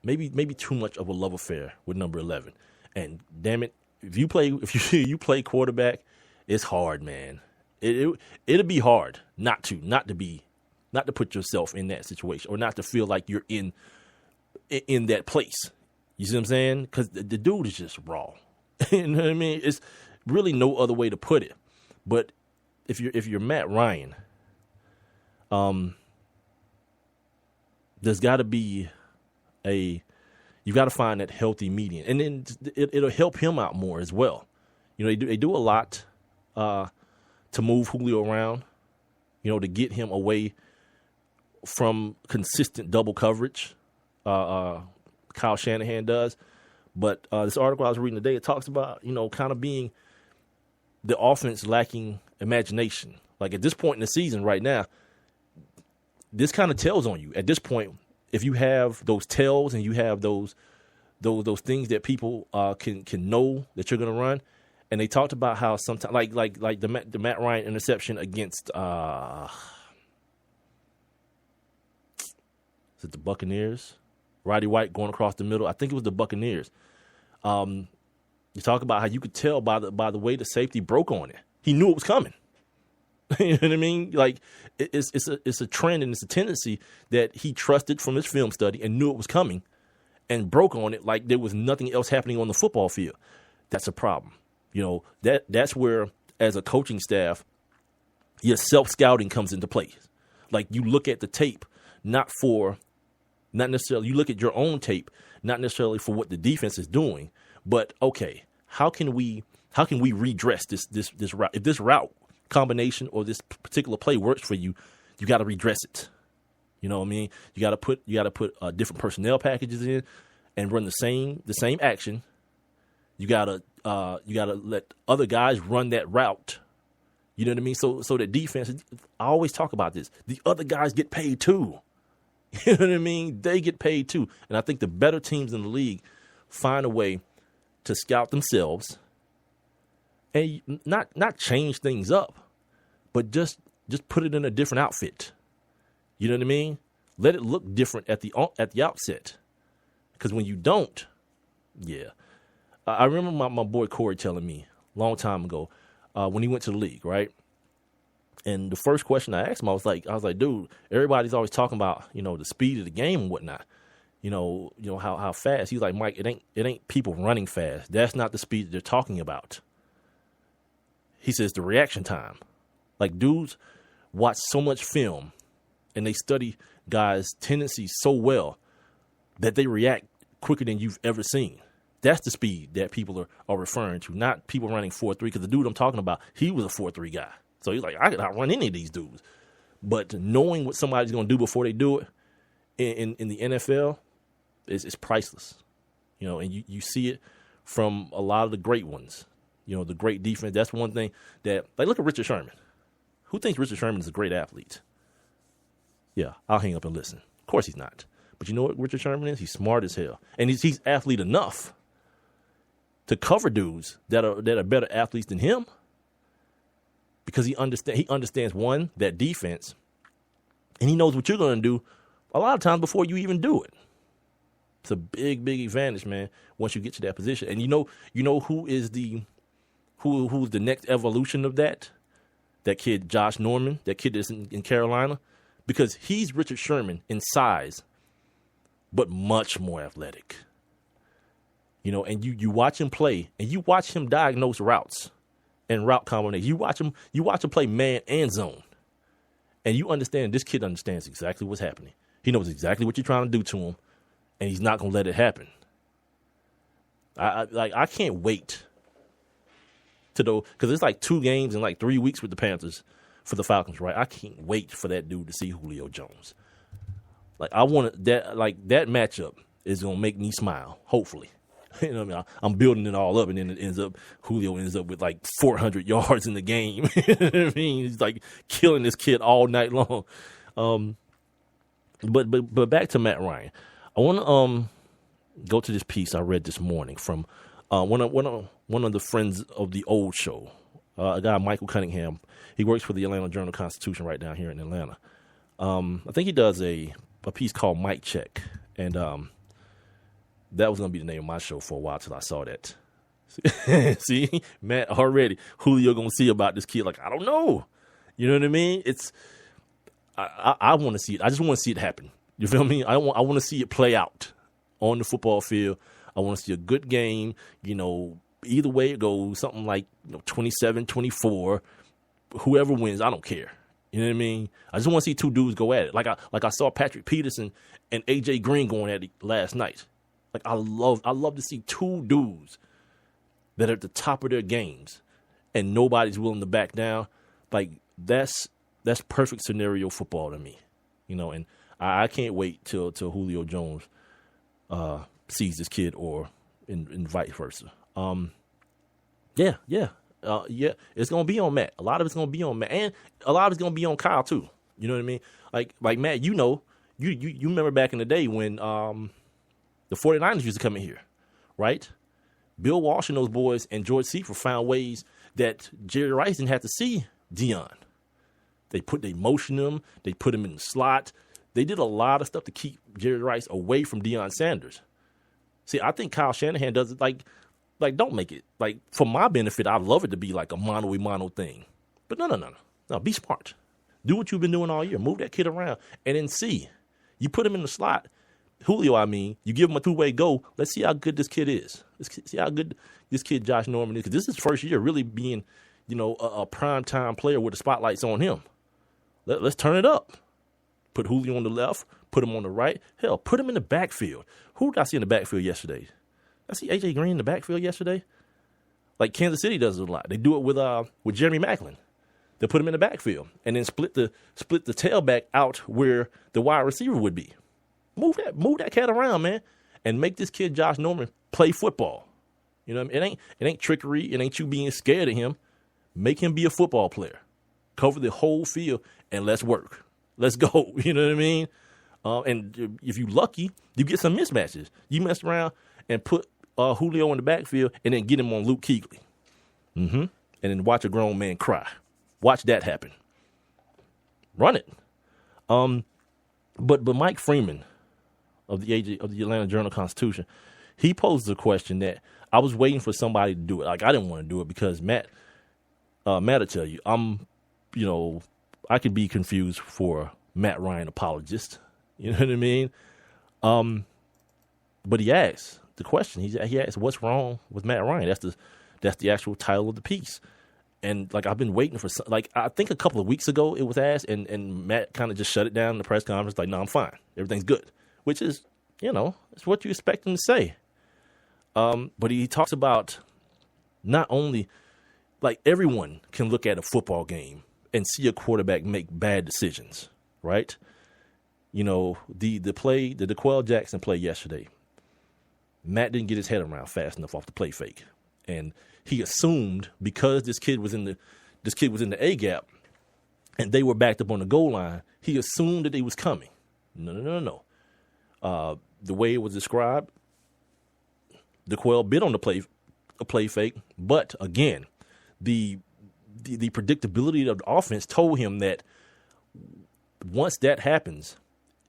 D: maybe too much of a love affair with number 11. And damn it, if you play quarterback, it's hard, man. It'll be hard not to put yourself in that situation or not to feel like you're in that place. You see what I'm saying? Because the dude is just raw. You know what I mean? It's really no other way to put it. But if you're Matt Ryan, there's got to be you got to find that healthy median, and then it'll help him out more as well. You know, they do a lot to move Julio around, you know, to get him away from consistent double coverage. Kyle Shanahan does. But this article I was reading today, it talks about, you know, kind of being the offense lacking imagination. Like at this point in the season right now, this kind of tells on you. At this point, if you have those tells and you have those things that people can know that you're going to run, and they talked about how sometimes, like the Matt Ryan interception against is it the Buccaneers? Roddy White going across the middle. I think it was the Buccaneers. You talk about how you could tell by the way the safety broke on it. He knew it was coming. You know what I mean? Like it's a trend and it's a tendency that he trusted from his film study and knew it was coming and broke on it like there was nothing else happening on the football field. That's a problem. You know, that's where, as a coaching staff, your self-scouting comes into play. Like you look at the tape, not necessarily, you look at your own tape, not necessarily for what the defense is doing, but okay, how can we redress this route? If this route combination or this particular play works for you, you got to redress it. You know what I mean? You got to put different personnel packages in and run the same action. You gotta let other guys run that route. You know what I mean? So that defense, I always talk about this. The other guys get paid too. You know what I mean? They get paid too. And I think the better teams in the league find a way to scout themselves and not change things up, but just put it in a different outfit. You know what I mean? Let it look different at the outset. Because when you don't, yeah. I remember my boy Corey telling me a long time ago when he went to the league, right? And the first question I asked him, I was like, dude, everybody's always talking about, you know, the speed of the game and whatnot. You know how fast. He's like, Mike, it ain't people running fast. That's not the speed that they're talking about. He says the reaction time. Like dudes watch so much film and they study guys' tendencies so well that they react quicker than you've ever seen. That's the speed that people are referring to, not people running 4.3. Because the dude I'm talking about, he was a 4.3 guy. So he's like, I could outrun any of these dudes. But knowing what somebody's going to do before they do it in the NFL is priceless. You know, and you see it from a lot of the great ones. You know, the great defense. That's one thing that, like, look at Richard Sherman. Who thinks Richard Sherman is a great athlete? Yeah, I'll hang up and listen. Of course he's not. But you know what Richard Sherman is? He's smart as hell. And he's athlete enough to cover dudes that are better athletes than him. Because he understands, one, that defense, and he knows what you're going to do a lot of times before you even do it. It's a big, big advantage, man, once you get to that position. And you know who's the next evolution of that? That kid, Josh Norman, that kid that's in Carolina. Because he's Richard Sherman in size, but much more athletic. You know, and you watch him play, and you watch him diagnose routes and route combination. You watch him play man and zone. And you understand, this kid understands exactly what's happening. He knows exactly what you're trying to do to him, and he's not going to let it happen. I can't wait to do, because it's like 2 games in like 3 weeks with the Panthers for the Falcons, right? I can't wait for that dude to see Julio Jones. Like I want that, like that matchup is gonna make me smile. Hopefully, you know what I mean. I'm building it all up, and then Julio ends up with like 400 yards in the game. You know what I mean, he's like killing this kid all night long. But back to Matt Ryan. I want to go to this piece I read this morning from one of the friends of the old show, a guy, Michael Cunningham. He works for the Atlanta Journal-Constitution right down here in Atlanta. I think he does a piece called Mic Check, and that was going to be the name of my show for a while till I saw that. See, Matt already, Julio going to see about this kid. Like, I don't know. You know what I mean? I want to see it. I just want to see it happen. You feel me? I want to see it play out on the football field. I want to see a good game. You know, either way it goes, something like 27-24. Whoever wins, I don't care. You know what I mean? I just want to see 2 dudes go at it. Like I saw Patrick Peterson and AJ Green going at it last night. Like I love to see 2 dudes that are at the top of their games and nobody's willing to back down. Like that's perfect scenario football to me. You know, and I can't wait till Julio Jones sees this kid, or and vice versa. Yeah, it's gonna be on Matt. A lot of it's gonna be on Matt, and a lot of it's gonna be on Kyle too. You know what I mean? Like Matt, you know, you remember back in the day when the 49ers used to come in here, right? Bill Walsh and those boys and George Seifert found ways that Jerry Rice didn't have to see Deion. They motioned him, they put him in the slot. They did a lot of stuff to keep Jerry Rice away from Deion Sanders. See, I think Kyle Shanahan does it like don't make it. Like, for my benefit, I'd love it to be like a mano-a-mano thing. But no, be smart. Do what you've been doing all year. Move that kid around and then see. You put him in the slot. Julio, you give him a 2-way go. Let's see how good this kid is. Let's see how good this kid Josh Norman is. Because this is his first year really being, a primetime player with the spotlights on him. Let's turn it up. Put Julio on the left. Put him on the right. Hell, put him in the backfield. Who did I see in the backfield yesterday? I see AJ Green in the backfield yesterday. Like Kansas City does it a lot. They do it with Jeremy Maclin. They put him in the backfield and then split the tailback out where the wide receiver would be. Move that cat around, man, and make this kid Josh Norman play football. You know what I mean? It ain't trickery. It ain't you being scared of him. Make him be a football player. Cover the whole field and let's work. Let's go. You know what I mean? And if you lucky, you get some mismatches. You mess around and put Julio in the backfield and then get him on Luke Kuechly. And then watch a grown man cry. Watch that happen. Run it. But Mike Freeman of the Atlanta Journal-Constitution, he poses a question that I was waiting for somebody to do it. Like, I didn't want to do it because Matt will tell you, I could be confused for Matt Ryan apologist. You know what I mean? But he asked the question. He asked, "What's wrong with Matt Ryan?" That's the actual title of the piece. And like I've been waiting for, I think a couple of weeks ago it was asked, and Matt kind of just shut it down in the press conference. Like, no, I'm fine. Everything's good. Which is, it's what you expect him to say. But he talks about not only, like, everyone can look at a football game and see a quarterback make bad decisions, right? The DeQuell Jackson play yesterday, Matt didn't get his head around fast enough off the play fake. And he assumed because this kid was in the A gap and they were backed up on the goal line, he assumed that he was coming. No. The way it was described, DeQuell bit on the play fake, but again, the predictability of the offense told him that once that happens,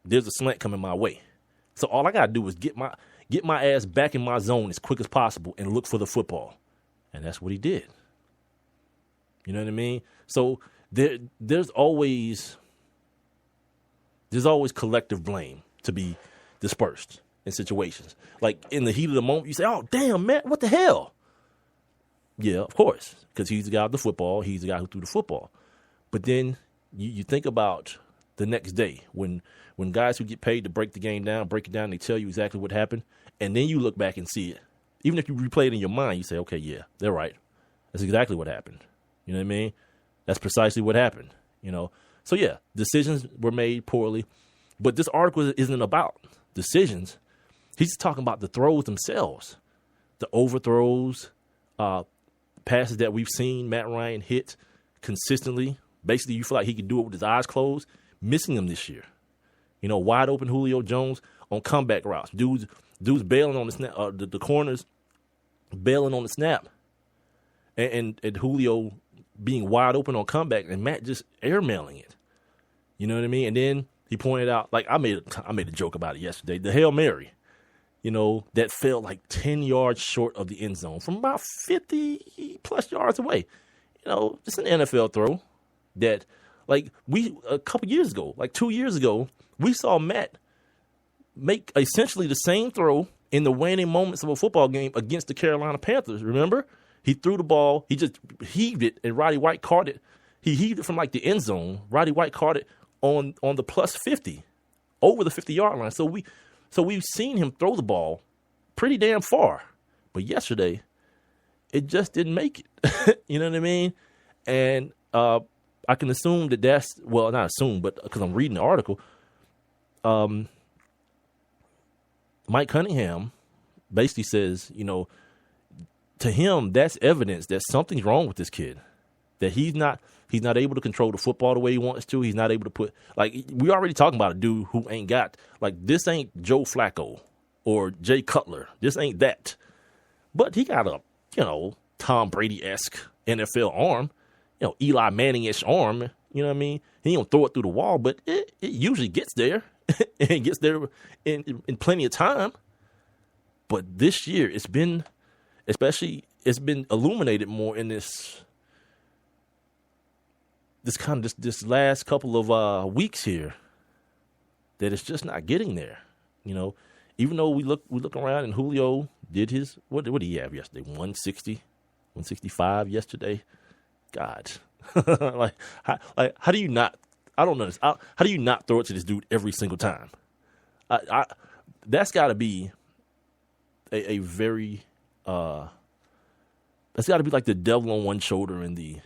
D: there's a slant coming my way. So all I gotta do is get my ass back in my zone as quick as possible and look for the football. And that's what he did. You know what I mean? So there's always collective blame to be dispersed in situations. Like in the heat of the moment, you say, "Oh, damn, Matt, what the hell?" Yeah, of course, because he's the guy with the football. He's the guy who threw the football. But then you think about the next day when guys who get paid to break it down, they tell you exactly what happened, and then you look back and see it. even if you replay it in your mind, you say, okay, yeah, they're right. That's exactly what happened. You know what I mean? That's precisely what happened, you know. So, yeah, decisions were made poorly. But this article isn't about decisions. He's just talking about the throws themselves, the overthrows, passes that we've seen Matt Ryan hit consistently. Basically, you feel like he could do it with his eyes closed, missing them this year. You know, wide open Julio Jones on comeback routes. Dudes bailing on the snap, the corners bailing on the snap. And Julio being wide open on comeback and Matt just airmailing it. You know what I mean? And then he pointed out, like I made a joke about it yesterday, the Hail Mary, you know, that fell like 10 yards short of the end zone from about 50 plus yards away. You know, just an NFL throw that, like, a couple years ago, like 2 years ago, we saw Matt make essentially the same throw in the waning moments of a football game against the Carolina Panthers. Remember? He threw the ball. He just heaved it, and Roddy White caught it. He heaved it from, like, the end zone. Roddy White caught it on the plus 50, over the 50-yard line. So we've seen him throw the ball pretty damn far. But yesterday, it just didn't make it. You know what I mean? And I can assume that's, well, not assume, but because I'm reading the article, Mike Cunningham basically says, you know, to him, that's evidence that something's wrong with this kid, that he's not able to control the football the way he wants to. He's not able to put, like, we already talking about a dude who ain't got, like, this ain't Joe Flacco or Jay Cutler. This ain't that. But he got a, you know, Tom Brady-esque NFL arm, you know, Eli Manning-ish arm. You know what I mean? He don't throw it through the wall, but it usually gets there. And gets there in plenty of time. But this year, it's been illuminated more in this last couple of weeks here, that it's just not getting there. You know, even though we look around and Julio did his, what did he have yesterday? 160, 165 yesterday. God, how do you not? I don't know this. How do you not throw it to this dude every single time? That's got to be a very that's got to be like the devil on one shoulder and the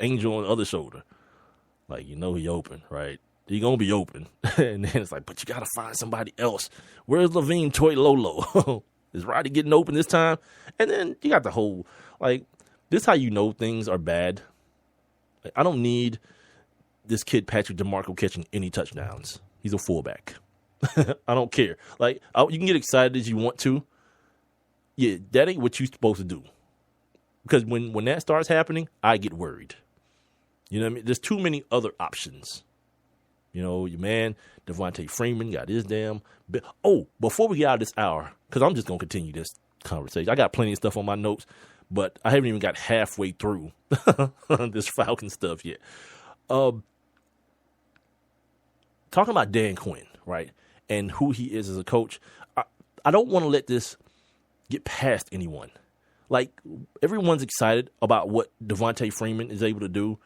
D: angel on the other shoulder. Like, you know, he open, right? He gonna be open, and then it's like, but you got to find somebody else. Where's Levine Toy Lolo? Is Roddy getting open this time? And then you got the whole, like, this is how you know things are bad. Like, I don't need this kid Patrick DeMarco catching any touchdowns. He's a fullback. I don't care. Like, you can get excited as you want to. Yeah, that ain't what you're supposed to do. Because when that starts happening, I get worried. You know what I mean? There's too many other options. You know, your man, Devontae Freeman, got his damn... Oh, before we get out of this hour, because I'm just going to continue this conversation. I got plenty of stuff on my notes, but I haven't even got halfway through this Falcon stuff yet. Talking about Dan Quinn, right, and who he is as a coach, I don't want to let this get past anyone. Like, everyone's excited about what Devontae Freeman is able to do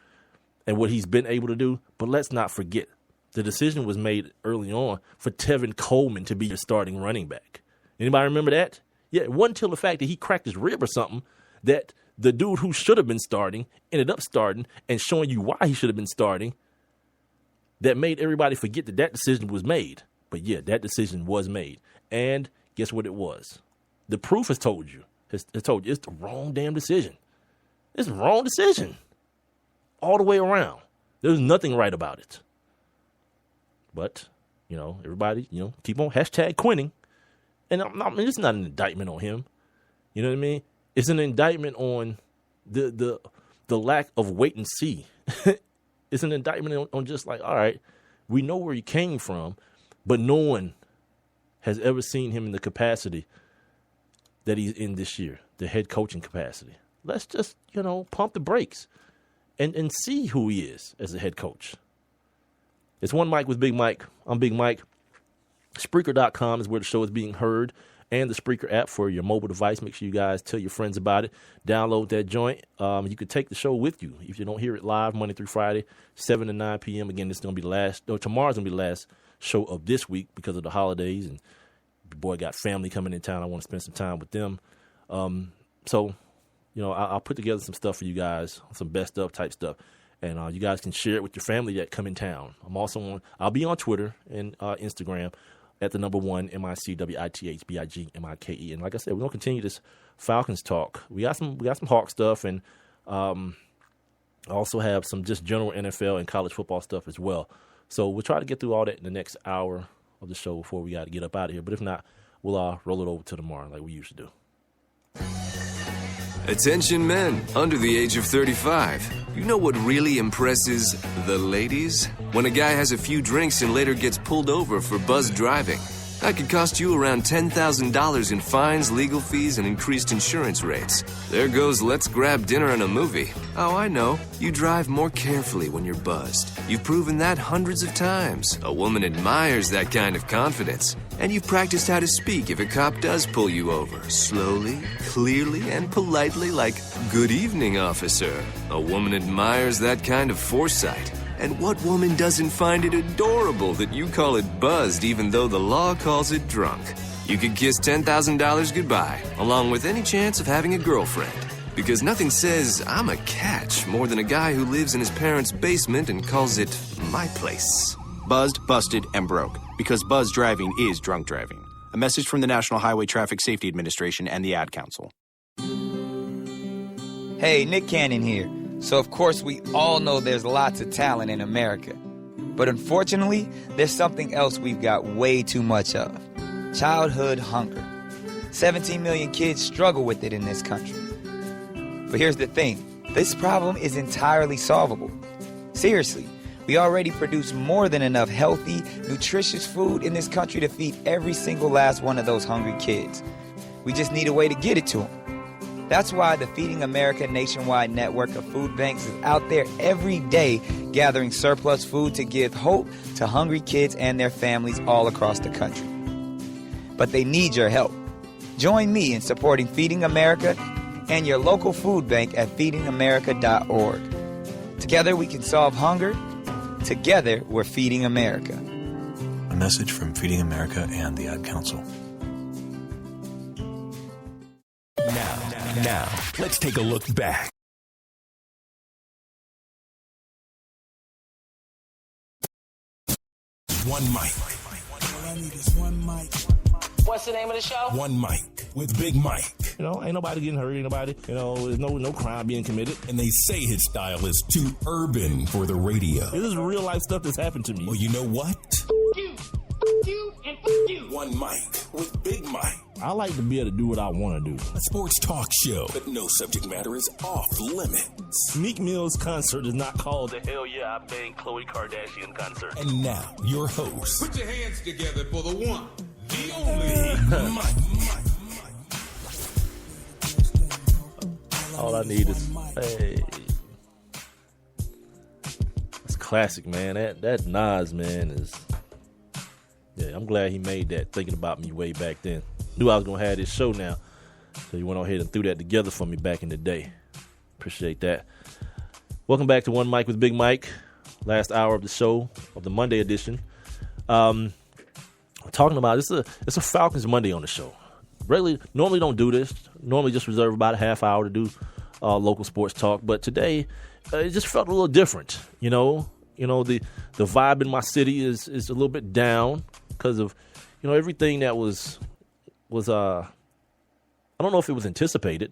D: and what he's been able to do, but let's not forget, the decision was made early on for Tevin Coleman to be your starting running back. Anybody remember that? Yeah, it wasn't until the fact that he cracked his rib or something that the dude who should have been starting ended up starting and showing you why he should have been starting that made everybody forget that decision was made. But yeah, that decision was made. And guess what it was? The proof has told you. It's the wrong damn decision. It's the wrong decision. All the way around. There's nothing right about it. But, you know, everybody, you know, keep on hashtag Quinning. And it's not an indictment on him. You know what I mean? It's an indictment on the lack of wait and see. It's an indictment on just like, all right, we know where he came from, but no one has ever seen him in the capacity that he's in this year, the head coaching capacity. Let's just, you know, pump the brakes and see who he is as a head coach. It's One Mic with Big Mike. I'm Big Mike. Spreaker.com is where the show is being heard, and the Spreaker app for your mobile device. Make sure you guys tell your friends about it. Download that joint. You can take the show with you if you don't hear it live Monday through Friday, 7 to 9 p.m. Again, this is going to be tomorrow's going to be the last show of this week because of the holidays and Your boy got family coming in town. I want to spend some time with them. So, I'll put together some stuff for you guys, some best of type stuff. And you guys can share it with your family that come in town. I'll be on Twitter and Instagram at the number 1 MICWITHBIGMIKE. And like I said, we're gonna continue this Falcons talk. We got some Hawk stuff, and also have some just general NFL and college football stuff as well. So we'll try to get through all that in the next hour of the show before we got to get up out of here. But if not, we'll roll it over to tomorrow like we usually do.
F: Attention men under the age of 35. You know what really impresses the ladies? When a guy has a few drinks and later gets pulled over for buzz driving. That could cost you around $10,000 in fines, legal fees, and increased insurance rates. There goes let's grab dinner and a movie. Oh, I know. You drive more carefully when you're buzzed. You've proven that hundreds of times. A woman admires that kind of confidence. And you've practiced how to speak if a cop does pull you over. Slowly, clearly, and politely like, "Good evening, officer." A woman admires that kind of foresight. And what woman doesn't find it adorable that you call it buzzed even though the law calls it drunk? You could kiss $10,000 goodbye, along with any chance of having a girlfriend. Because nothing says, "I'm a catch," more than a guy who lives in his parents' basement and calls it my place.
J: Buzzed, busted, and broke. Because buzz driving is drunk driving. A message from the National Highway Traffic Safety Administration and the Ad Council.
K: Hey, Nick Cannon here. So of course we all know there's lots of talent in America. But unfortunately, there's something else we've got way too much of. Childhood hunger. 17 million kids struggle with it in this country. But here's the thing. This problem is entirely solvable. Seriously, we already produce more than enough healthy, nutritious food in this country to feed every single last one of those hungry kids. We just need a way to get it to them. That's why the Feeding America nationwide network of food banks is out there every day gathering surplus food to give hope to hungry kids and their families all across the country. But they need your help. Join me in supporting Feeding America and your local food bank at feedingamerica.org. Together we can solve hunger. Together we're Feeding America.
L: A message from Feeding America and the Ad Council.
A: Now, let's take a look back. One mic.
B: All I need is one mic.
C: What's the name of the show?
A: One mic with Big Mike.
D: Ain't nobody getting hurt, ain't nobody. There's no crime being committed.
A: And they say his style is too urban for the radio.
D: This is real life stuff that's happened to me.
A: Well, you know what?
C: You, and you.
A: One mic with Big Mike.
D: I like to be able to do what I want to do.
A: A sports talk show, but no subject matter is off limits.
D: Meek Mill's concert is not called the Hell Yeah, I Banged Khloe Kardashian concert.
A: And now, your host.
E: Put your hands together for the one, the only
A: Big Mike.
D: All I need is, hey. It's classic, man. That Nas, man, is, yeah, I'm glad he made that, thinking about me way back then. Knew I was going to have this show now. So he went on ahead and threw that together for me back in the day. Appreciate that. Welcome back to One Mic with Big Mike. Last hour of the show, of the Monday edition. Talking about, it's a Falcons Monday on the show. Normally don't do this. Normally just reserve about a half hour to do local sports talk. But today, it just felt a little different. The vibe in my city is a little bit down because of, everything that was I don't know if it was anticipated.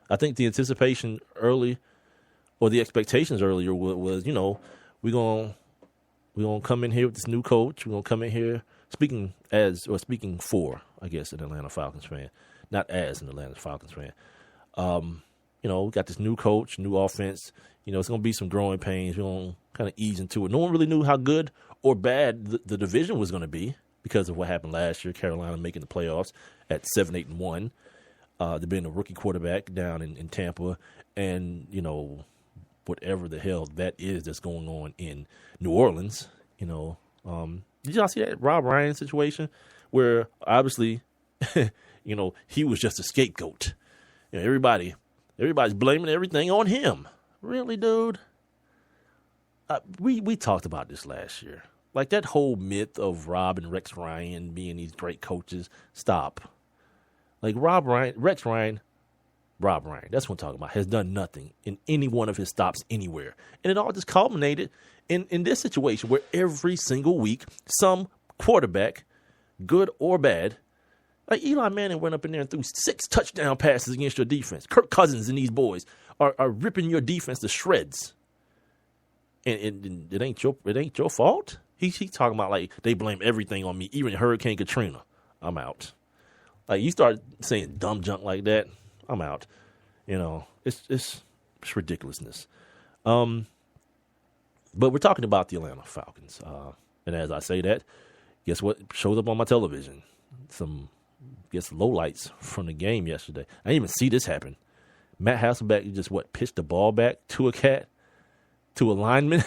D: I think the anticipation early, or the expectations earlier was we're gonna come in here with this new coach. We're gonna come in here speaking for, I guess, an Atlanta Falcons fan, not as an Atlanta Falcons fan. We got this new coach, new offense. It's gonna be some growing pains. We're gonna kind of ease into it. No one really knew how good or bad the division was gonna be, because of what happened last year, Carolina making the playoffs at 7-8-1. There being a rookie quarterback down in Tampa, and, whatever the hell that is that's going on in New Orleans. Did y'all see that Rob Ryan situation where obviously, he was just a scapegoat? Everybody's blaming everything on him. Really, dude? We talked about this last year. Like that whole myth of Rob and Rex Ryan being these great coaches, stop. Like Rob Ryan, that's what I'm talking about, has done nothing in any one of his stops anywhere. And it all just culminated in this situation where every single week, some quarterback, good or bad, like Eli Manning went up in there and threw 6 touchdown passes against your defense. Kirk Cousins and these boys are ripping your defense to shreds. And it ain't your fault. He's talking about like they blame everything on me, even Hurricane Katrina. I'm out. Like you start saying dumb junk like that, I'm out. You know, it's ridiculousness. But we're talking about the Atlanta Falcons. And as I say that, guess what shows up on my television? Some lowlights from the game yesterday. I didn't even see this happen. Matt Hasselbeck just pitched the ball back to a cat, to a lineman.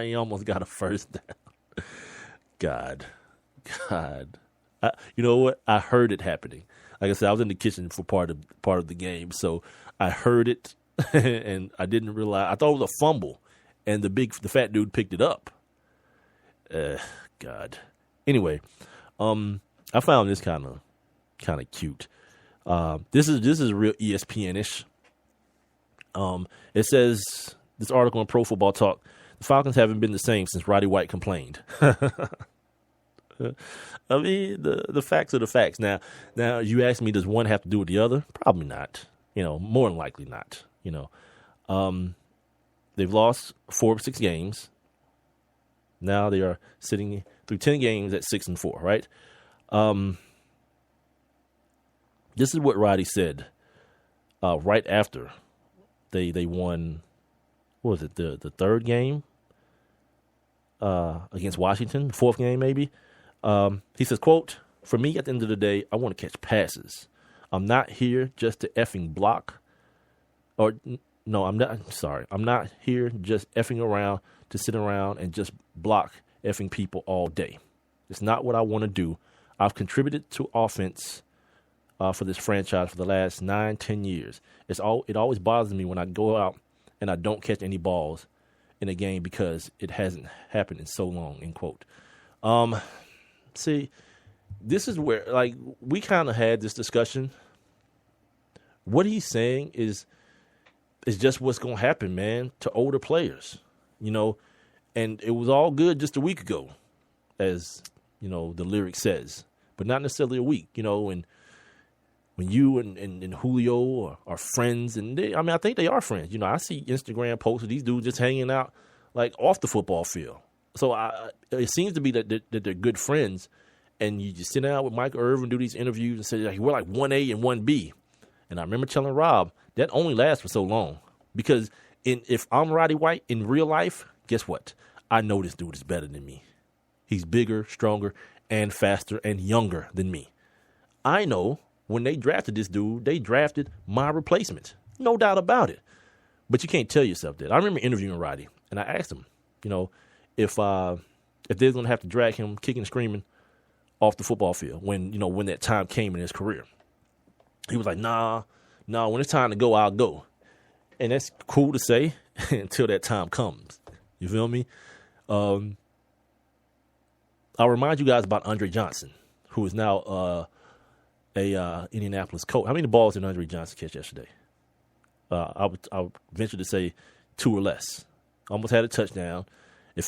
D: He almost got a first down. God. You know what? I heard it happening. Like I said, I was in the kitchen for part of the game, so I heard it, and I didn't realize. I thought it was a fumble, and the fat dude picked it up. God. Anyway, I found this kind of cute. This is real ESPN-ish. It says, this article on Pro Football Talk, the Falcons haven't been the same since Roddy White complained. I mean, the facts are the facts. Now, you ask me, does one have to do with the other? Probably not. More than likely not. They've lost 4 of 6 games. Now they are sitting through 10 games at 6-4, right? This is what Roddy said right after they won. What was it, the third game against Washington, the 4th game maybe? He says, quote, "For me, at the end of the day, I want to catch passes. I'm not here just to effing block. Or, no, I'm not. Sorry. I'm not here just effing around to sit around and just block effing people all day. It's not what I want to do. I've contributed to offense for this franchise for the last 9-10 years. It always bothers me when I go out and I don't catch any balls in a game because it hasn't happened in so long," end quote. See, this is where, like, we kind of had this discussion. What he's saying is just what's going to happen, man, to older players, and it was all good just a week ago, as, the lyric says, but not necessarily a week, and when you and Julio are friends, and I think they are friends. I see Instagram posts of these dudes just hanging out, like, off the football field. So it seems to be that they're good friends, and you just sit down with Michael Irvin, do these interviews, and say, like, we're like 1A and 1B. And I remember telling Rob, that only lasts for so long. Because if I'm Roddy White in real life, guess what? I know this dude is better than me. He's bigger, stronger, and faster and younger than me. I know when they drafted this dude, they drafted my replacement. No doubt about it. But you can't tell yourself that. I remember interviewing Roddy, and I asked him, if they're going to have to drag him kicking and screaming off the football field when that time came in his career. He was like, nah, when it's time to go, I'll go. And that's cool to say until that time comes. You feel me? I'll remind you guys about Andre Johnson, who is now a Indianapolis Colt. How many balls did Andre Johnson catch yesterday? I would venture to say 2 or less. Almost had a touchdown. It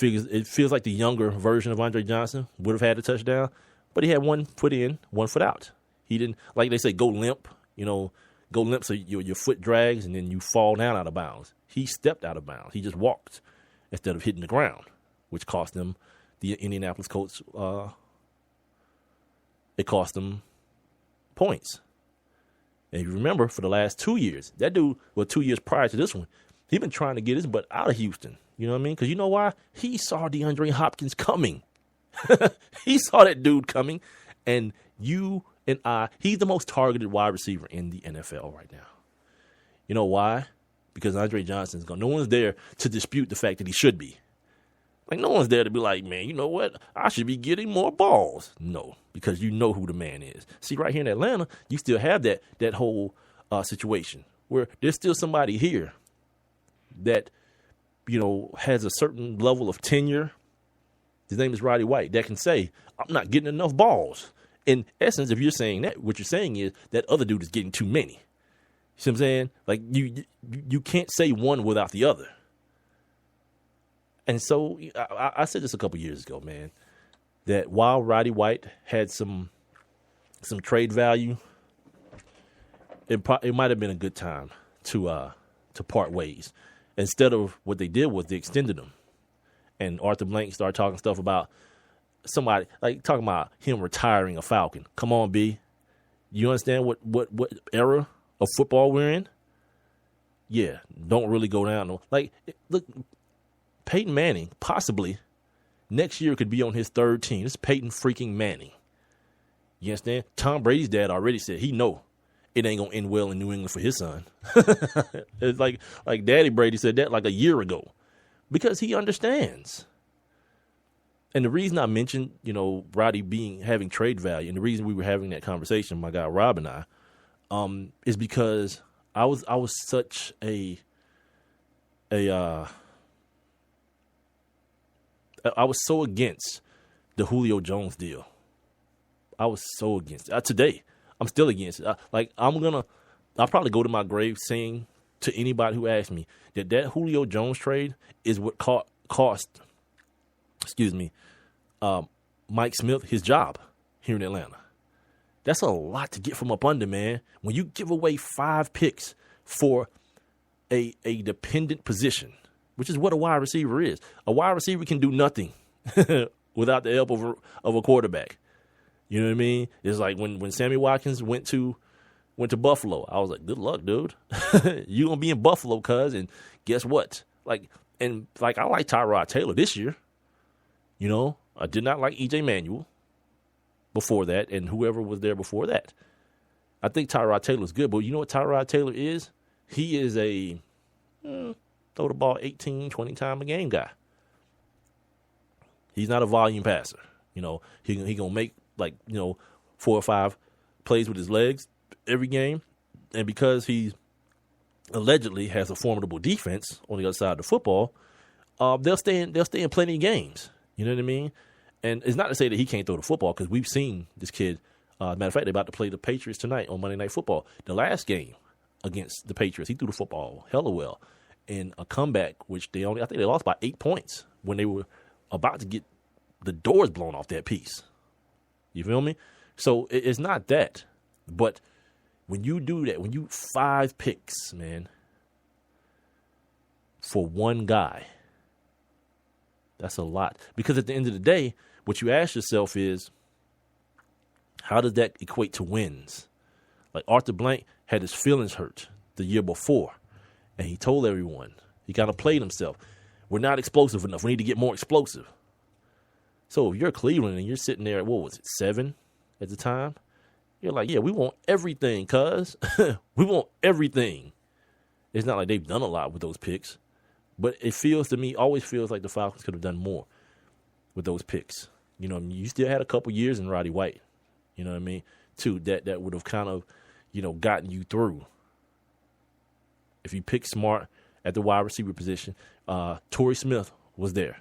D: feels like the younger version of Andre Johnson would have had a touchdown, but he had 1 foot in, 1 foot out. He didn't, like they say, go limp. Go limp so your foot drags and then you fall down out of bounds. He stepped out of bounds. He just walked instead of hitting the ground, which cost them, the Indianapolis Colts, it cost them points. And you remember, for the last 2 years, that dude, 2 years prior to this one, he'd been trying to get his butt out of Houston. You know what I mean? Because you know why? He saw DeAndre Hopkins coming. He saw that dude coming. And you and he's the most targeted wide receiver in the NFL right now. You know why? Because Andre Johnson's gone. No one's there to dispute the fact that he should be. Like, no one's there to be like, man, you know what? I should be getting more balls. No, because you know who the man is. See, right here in Atlanta, you still have that whole situation where there's still somebody here that, has a certain level of tenure His name is Roddy White. That can say, I'm not getting enough balls. In essence, if you're saying that, what you're saying is that other dude is getting too many. You see what I'm saying? Like, you can't say one without the other. And so I said this a couple years ago, man, that while Roddy White had some trade value, it might have been a good time to part ways. Instead of what they did was they extended him. And Arthur Blank started talking stuff about somebody, like talking about him retiring a Falcon. Come on, B. You understand what era of football we're in? Yeah, don't really go down. Like, look, Peyton Manning possibly next year could be on his third team. This is Peyton freaking Manning. You understand? Tom Brady's dad already said he know it ain't gonna end well in New England for his son. It's like Daddy Brady said that like a year ago, because he understands. And the reason I mentioned, Roddy having trade value, and the reason we were having that conversation, my guy Rob and I, is because I was such I was so against the Julio Jones deal. I was so against it. Today, I'm still against it. I'll probably go to my grave saying to anybody who asks me that Julio Jones trade is what cost Mike Smith his job here in Atlanta. That's a lot to get from up under, man. When you give away 5 picks for a dependent position, which is what a wide receiver is. A wide receiver can do nothing without the help of a quarterback. You know what I mean? It's like when Sammy Watkins went to Buffalo. I was like, good luck, dude. You're going to be in Buffalo, cuz. And guess what? I like Tyrod Taylor this year. I did not like E.J. Manuel before that, and whoever was there before that. I think Tyrod Taylor's good, but you know what Tyrod Taylor is? He is a throw the ball 18, 20 times a game guy. He's not a volume passer. He going to make 4 or 5 plays with his legs every game. And because he allegedly has a formidable defense on the other side of the football, they'll stay in plenty of games. You know what I mean? And it's not to say that he can't throw the football, because we've seen this kid. Matter of fact, they're about to play the Patriots tonight on Monday Night Football. The last game against the Patriots, he threw the football hella well in a comeback, which I think they lost by 8 points when they were about to get the doors blown off that piece. You feel me? So it's not that. But when you do that, when you 5 picks, man, for one guy, that's a lot. Because at the end of the day, what you ask yourself is, how does that equate to wins? Like Arthur Blank had his feelings hurt the year before, and he told everyone, he kind of played himself. We're not explosive enough. We need to get more explosive. So if you're Cleveland and you're sitting there at, 7 at the time? You're like, yeah, we want everything, cuz. We want everything. It's not like they've done a lot with those picks, but it feels to me, always feels like the Falcons could have done more with those picks. You still had a couple years in Roddy White. You know what I mean? Too, that would have kind of, gotten you through. If you pick smart at the wide receiver position, Torrey Smith was there.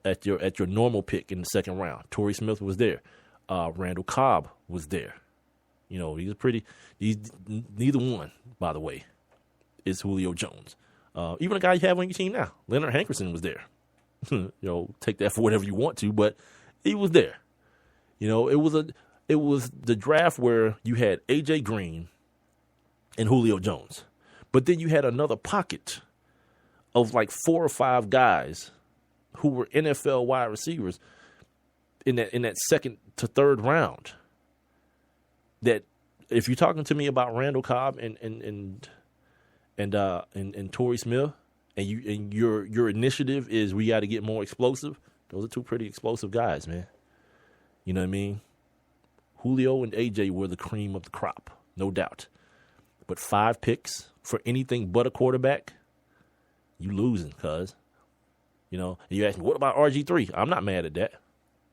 D: At your normal pick in the second round, Torrey Smith was there. Randall Cobb was there. Neither one, by the way, is Julio Jones. Even the guy you have on your team now, Leonard Hankerson, was there. Take that for whatever you want to, but he was there. It was the draft where you had A.J. Green and Julio Jones, but then you had another pocket of like 4 or 5 guys who were NFL wide receivers in that second to third round. That if you're talking to me about Randall Cobb and Torrey Smith, and your initiative is we got to get more explosive, those are 2 pretty explosive guys, man. You know what I mean? Julio and AJ were the cream of the crop, no doubt. But 5 picks for anything but a quarterback, you losing, cuz. And you ask me, what about RG3? I'm not mad at that.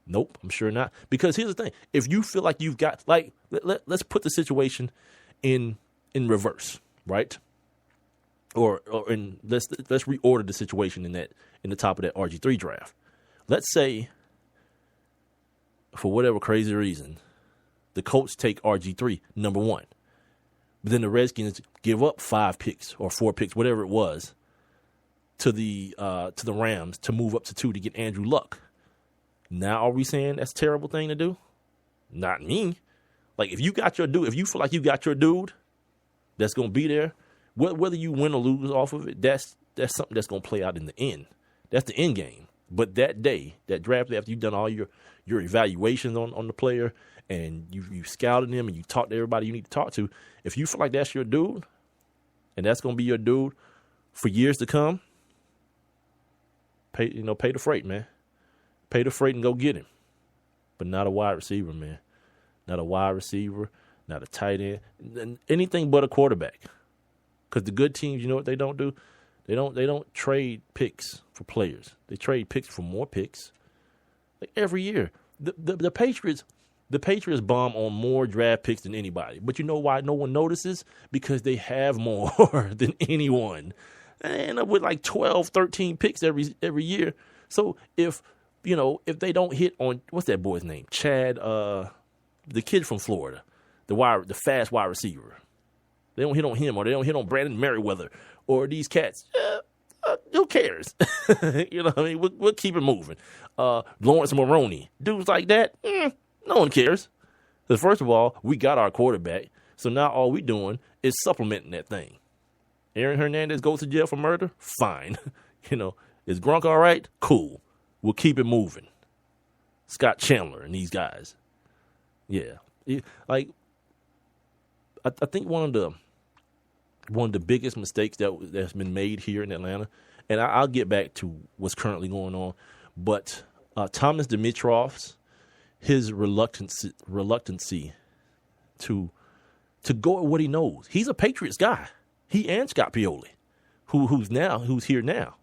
D: Nope, I'm sure not. Because here's the thing. If you feel like you've got, let's put the situation in reverse, right? Or let's reorder the situation in the top of that RG3 draft. let's say, for whatever crazy reason, the Colts take RG3, number 1. But then the Redskins give up 5 picks or 4 picks, whatever it was, to the Rams to move up to 2 to get Andrew Luck. Now are we saying that's a terrible thing to do? Not me. Like, if you got your dude, if you feel like you got your dude that's going to be there, whether you win or lose off of it, that's something that's going to play out in the end. That's the end game. But that day, that draft day, after you've done all your evaluations on the player and you scouted him and you talked to everybody you need to talk to, if you feel like that's your dude and that's going to be your dude for years to come, pay the freight, man. Pay the freight and go get him. But not a wide receiver, man. Not a wide receiver, not a tight end, anything but a quarterback. Because the good teams, you know what they don't do? They don't trade picks for players. They trade picks for more picks. Like every year. The Patriots bomb on more draft picks than anybody. But you know why no one notices? Because they have more than anyone. And with like 12, 13 picks every year. So if they don't hit on, what's that boy's name? Chad, the kid from Florida, the fast wide receiver. They don't hit on him, or they don't hit on Brandon Merriweather, or these cats. Who cares? You know what I mean? We'll keep it moving. Lawrence Maroney, dudes like that, no one cares. Because first of all, we got our quarterback, so now all we doing is supplementing that thing. Aaron Hernandez goes to jail for murder? Fine. Is Gronk all right? Cool. We'll keep it moving. Scott Chandler and these guys. Yeah. I think one of the biggest mistakes that's been made here in Atlanta, and I'll get back to what's currently going on, but Thomas Dimitrov's, his reluctancy to go at what he knows. He's a Patriots guy. He and Scott Pioli, who's here now.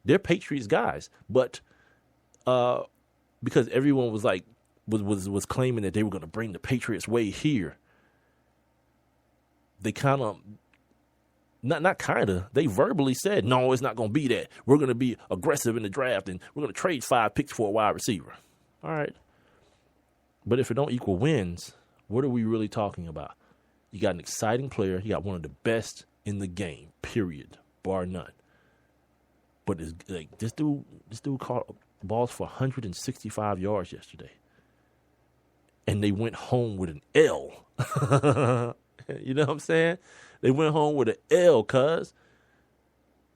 D: They're Patriots guys, but because everyone was claiming that they were going to bring the Patriots way here, they kind of, they verbally said, no, it's not going to be that. We're going to be aggressive in the draft, and we're going to trade 5 picks for a wide receiver. All right. But if it don't equal wins, what are we really talking about? You got an exciting player. You got one of the best in the game, period, bar none. But it's like this dude caught balls for 165 yards yesterday. And they went home with an L. You know what I'm saying? They went home with an L, cuz.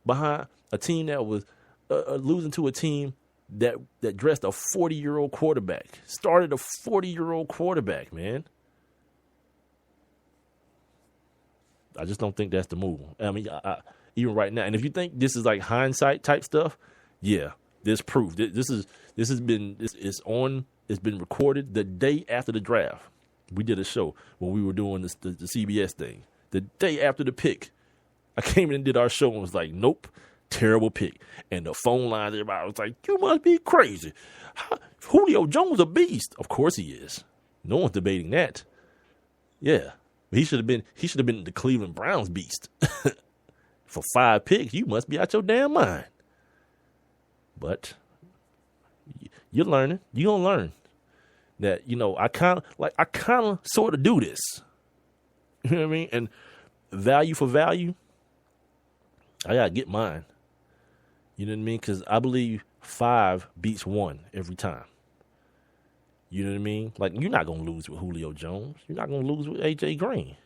D: Behind a team that was losing to a team that dressed a 40-year-old quarterback. Started a 40-year-old quarterback, man. I just don't think that's the move. I mean, even right now. And if you think this is like hindsight type stuff, yeah, there's proof. It's been recorded the day after the draft. We did a show when we were doing the CBS thing. The day after the pick, I came in and did our show and was like, nope, terrible pick. And the phone lines, everybody was like, you must be crazy. Julio Jones a beast. Of course he is. No one's debating that. Yeah. He should have been the Cleveland Browns beast. For 5 picks, you must be out your damn mind. But you're learning. You're going to learn that, I kind of sort of do this. You know what I mean? And value for value, I got to get mine. You know what I mean? Because I believe 5 beats 1 every time. You know what I mean? Like, you're not going to lose with Julio Jones. You're not going to lose with A.J. Green.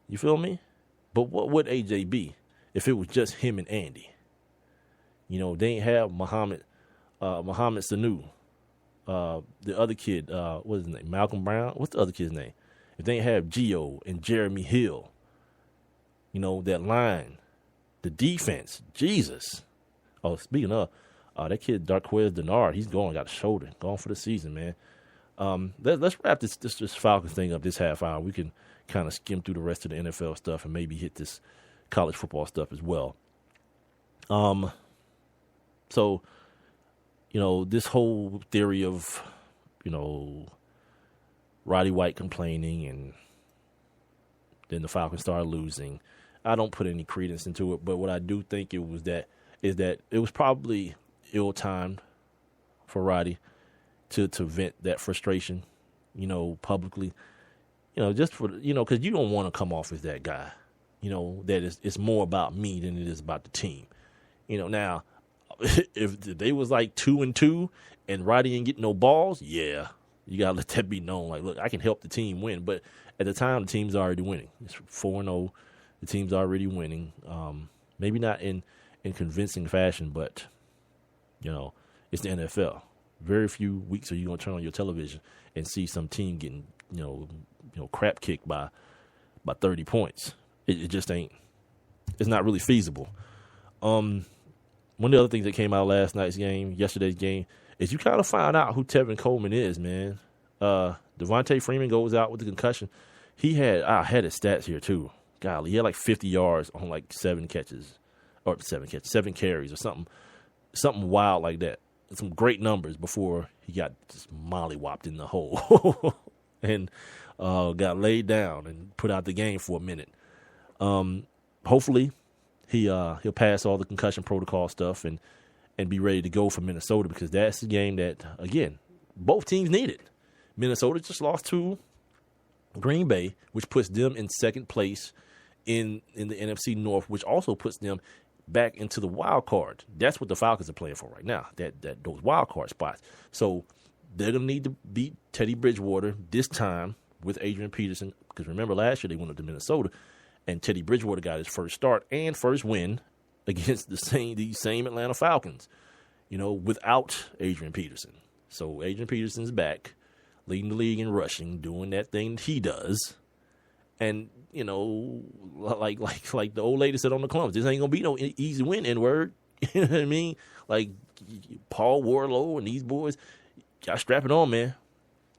D: You feel me? But what would A.J. be if it was just him and Andy? They ain't have Muhammad Sanu. The other kid, what's his name? Malcolm Brown? What's the other kid's name? If they ain't have Gio and Jeremy Hill, that line, the defense, Jesus. Oh, speaking of, that kid, Darquez Denard, he's got a shoulder, gone for the season, man. Let's wrap this Falcons thing up this half hour. We can kind of skim through the rest of the NFL stuff and maybe hit this college football stuff as well. So, this whole theory of, Roddy White complaining and then the Falcons started losing, I don't put any credence into it. But what I do think is that it was probably ill-timed Roddy to vent that frustration, publicly, just for, because you don't want to come off as that guy, that it's more about me than it is about the team. Now, if they was like 2-2 and Roddy ain't getting no balls, yeah, you got to let that be known. Like, look, I can help the team win. But at the time, the team's already winning. It's 4-0. The team's already winning. Maybe not in convincing fashion, but, it's the NFL. Very few weeks are you going to turn on your television and see some team getting, crap kicked by 30 points. It just ain't. It's not really feasible. One of the other things that came out of yesterday's game, is you kind of find out who Tevin Coleman is, man. Devontae Freeman goes out with the concussion. I had his stats here too. Golly, he had like 50 yards on like 7 carries or something wild like that. Some great numbers before he got just mollywopped in the hole and got laid down and put out the game for a minute. Hopefully he'll pass all the concussion protocol stuff and be ready to go for Minnesota, because that's the game that, again, both teams needed. Minnesota just lost to Green Bay, which puts them in second place in the NFC North, which also puts them back into the wild card. That's what the Falcons are playing for right now, those wild card spots. So they're going to need to beat Teddy Bridgewater this time with Adrian Peterson, because remember last year they went up to Minnesota and Teddy Bridgewater got his first start and first win against these same Atlanta Falcons, without Adrian Peterson. So Adrian Peterson's back, leading the league in rushing, doing that thing that he does. And, like the old lady said on the Clumps, this ain't going to be no easy win, N-word. You know what I mean? Like Paul Warlow and these boys, got strap it on, man.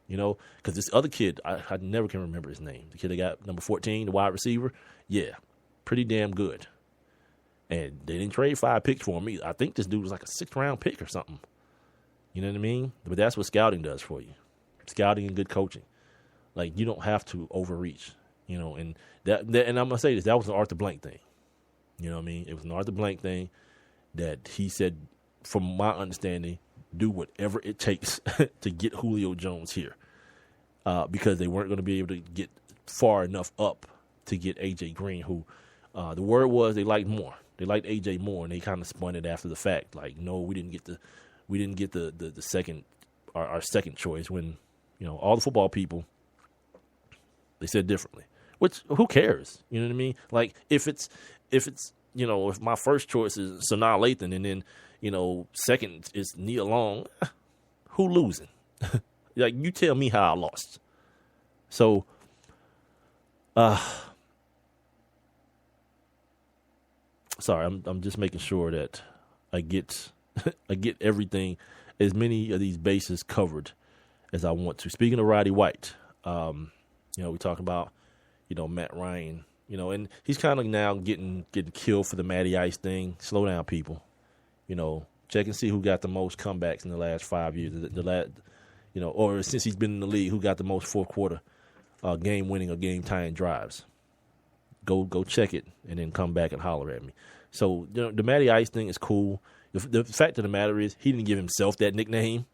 D: Because this other kid, I never can remember his name. The kid that got number 14, the wide receiver, yeah, pretty damn good. And they didn't trade 5 picks for him either. I think this dude was like a 6th-round pick or something. You know what I mean? But that's what scouting does for you. Scouting and good coaching. Like, you don't have to overreach, and that and I'm going to say this, that was an Arthur Blank thing. You know what I mean? It was an Arthur Blank thing that he said, from my understanding, do whatever it takes to get Julio Jones here, because they weren't going to be able to get far enough up to get A.J. Green, who the word was they liked more. They liked A.J. more, and they kind of spun it after the fact. Like, no, we didn't get the second, our second choice, when, all the football people, they said differently. Which, who cares? You know what I mean? Like, if my first choice is Sanaa Lathan and then, second is Nia Long, who losing? Like, you tell me how I lost. So, sorry, I'm just making sure that I get everything, as many of these bases covered as I want to. Speaking of Roddy White, we talking about, Matt Ryan, and he's kind of now getting killed for the Matty Ice thing. Slow down, people. Check and see who got the most comebacks in the last 5 years. Or since he's been in the league, who got the most fourth quarter game-winning or game-tying drives. Go check it and then come back and holler at me. So, the Matty Ice thing is cool. The fact of the matter is he didn't give himself that nickname.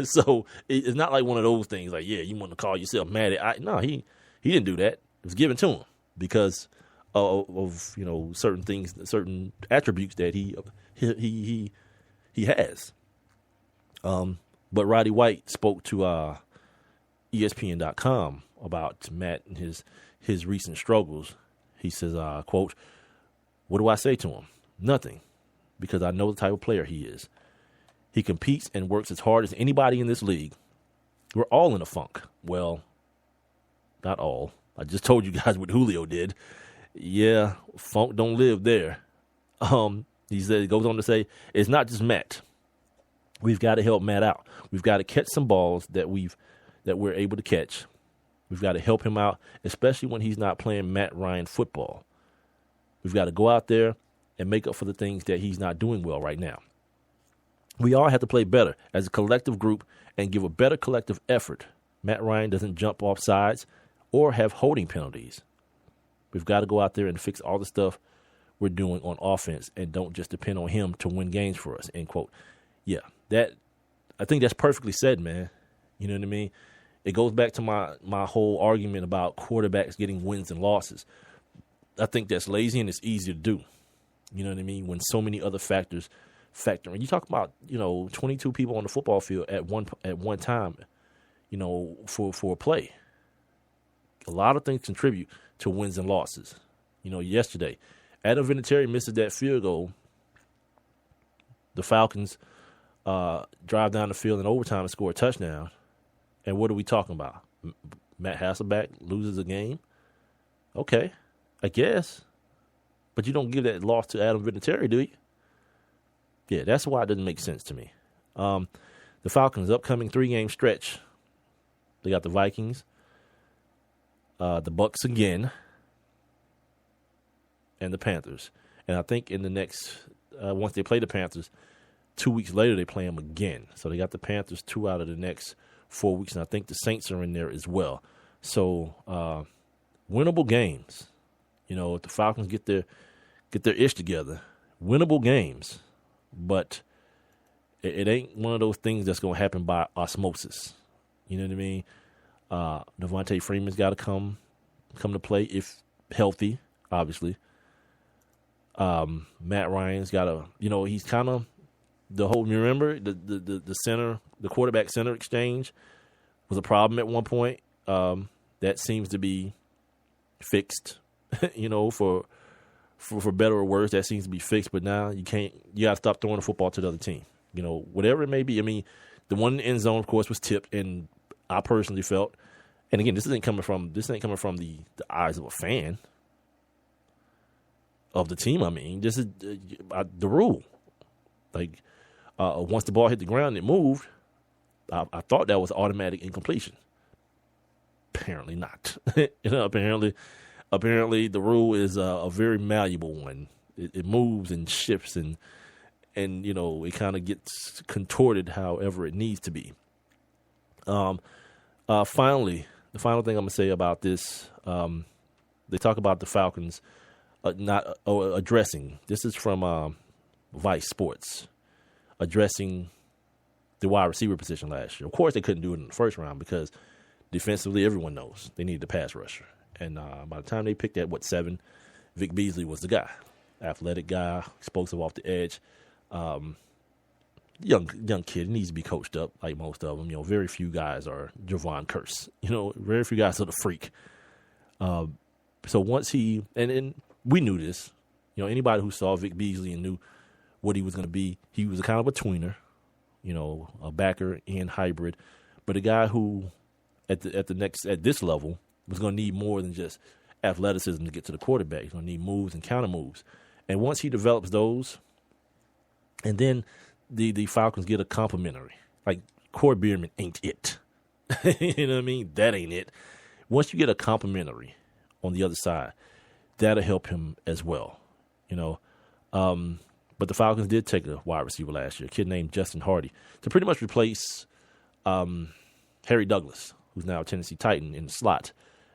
D: So it's not like one of those things like, yeah, you want to call yourself Matty Ice. No, he didn't do that. It was given to him because of certain things, certain attributes that he has. But Roddy White spoke to ESPN.com about Matt and his recent struggles. He says, quote, "What do I say to him? Nothing, because I know the type of player he is. He competes and works as hard as anybody in this league. We're all in a funk. Well, not all. I just told you guys what Julio did. Yeah, funk don't live there." He goes on to say, "It's not just Matt. We've got to help Matt out. We've got to catch some balls that we're able to catch. We've got to help him out, especially when he's not playing Matt Ryan football. We've got to go out there and make up for the things that he's not doing well right now. We all have to play better as a collective group and give a better collective effort. Matt Ryan doesn't jump off sides or have holding penalties. We've got to go out there and fix all the stuff we're doing on offense and don't just depend on him to win games for us," end quote. Yeah, that, I think that's perfectly said, man. You know what I mean? It goes back to my whole argument about quarterbacks getting wins and losses. I think that's lazy and it's easy to do. You know what I mean? When so many other factors factor in. You talk about, 22 people on the football field at one time, for a play. A lot of things contribute to wins and losses. Yesterday, Adam Vinatieri misses that field goal. The Falcons drive down the field in overtime and score a touchdown. And what are we talking about? Matt Hasselbeck loses a game? Okay, I guess. But you don't give that loss to Adam Vinatieri, do you? Yeah, that's why it doesn't make sense to me. The Falcons' upcoming 3-game stretch. They got the Vikings, the Bucks again, and the Panthers. And I think in the next, once they play the Panthers, 2 weeks later they play them again. So they got the Panthers 2 out of the next 4 weeks, and I think the Saints are in there as well. So winnable games. If the Falcons get their ish together, winnable games. But it ain't one of those things that's going to happen by osmosis. You know what I mean? Devontae Freeman's got to come to play if healthy, obviously. Matt Ryan's got to, he's kind of the whole. Remember the center, the quarterback center exchange was a problem at one point. That seems to be fixed. For better or worse, that seems to be fixed. But now you got to stop throwing the football to the other team. Whatever it may be. I mean, the one in the end zone, of course, was tipped, and I personally felt. And again, this ain't coming from the eyes of a fan of the team. I mean, this is the rule. Like once the ball hit the ground, it moved. I thought that was automatic incompletion. Apparently not. Apparently the rule is a very malleable one. It moves and shifts and it kind of gets contorted however it needs to be. Finally, the final thing I'm going to say about this, they talk about the Falcons not addressing. This is from Vice Sports, addressing the wide receiver position last year. Of course, they couldn't do it in the first round because defensively, everyone knows they needed a pass rusher. And by the time they picked at 7, Vic Beasley was the guy. Athletic guy, explosive off the edge. Young kid, needs to be coached up like most of them. Very few guys are Javon Curse. Very few guys are the freak. So once he and we knew this. Anybody who saw Vic Beasley and knew what he was going to be, he was a kind of a tweener. A backer and hybrid, but a guy who at this level was going to need more than just athleticism to get to the quarterback. He's going to need moves and counter moves. And once he develops those, and then the Falcons get a complimentary. Like, Corey Bierman ain't it. You know what I mean? That ain't it. Once you get a complimentary on the other side, that'll help him as well. But the Falcons did take a wide receiver last year, a kid named Justin Hardy, to pretty much replace Harry Douglas, who's now a Tennessee Titan, in the slot.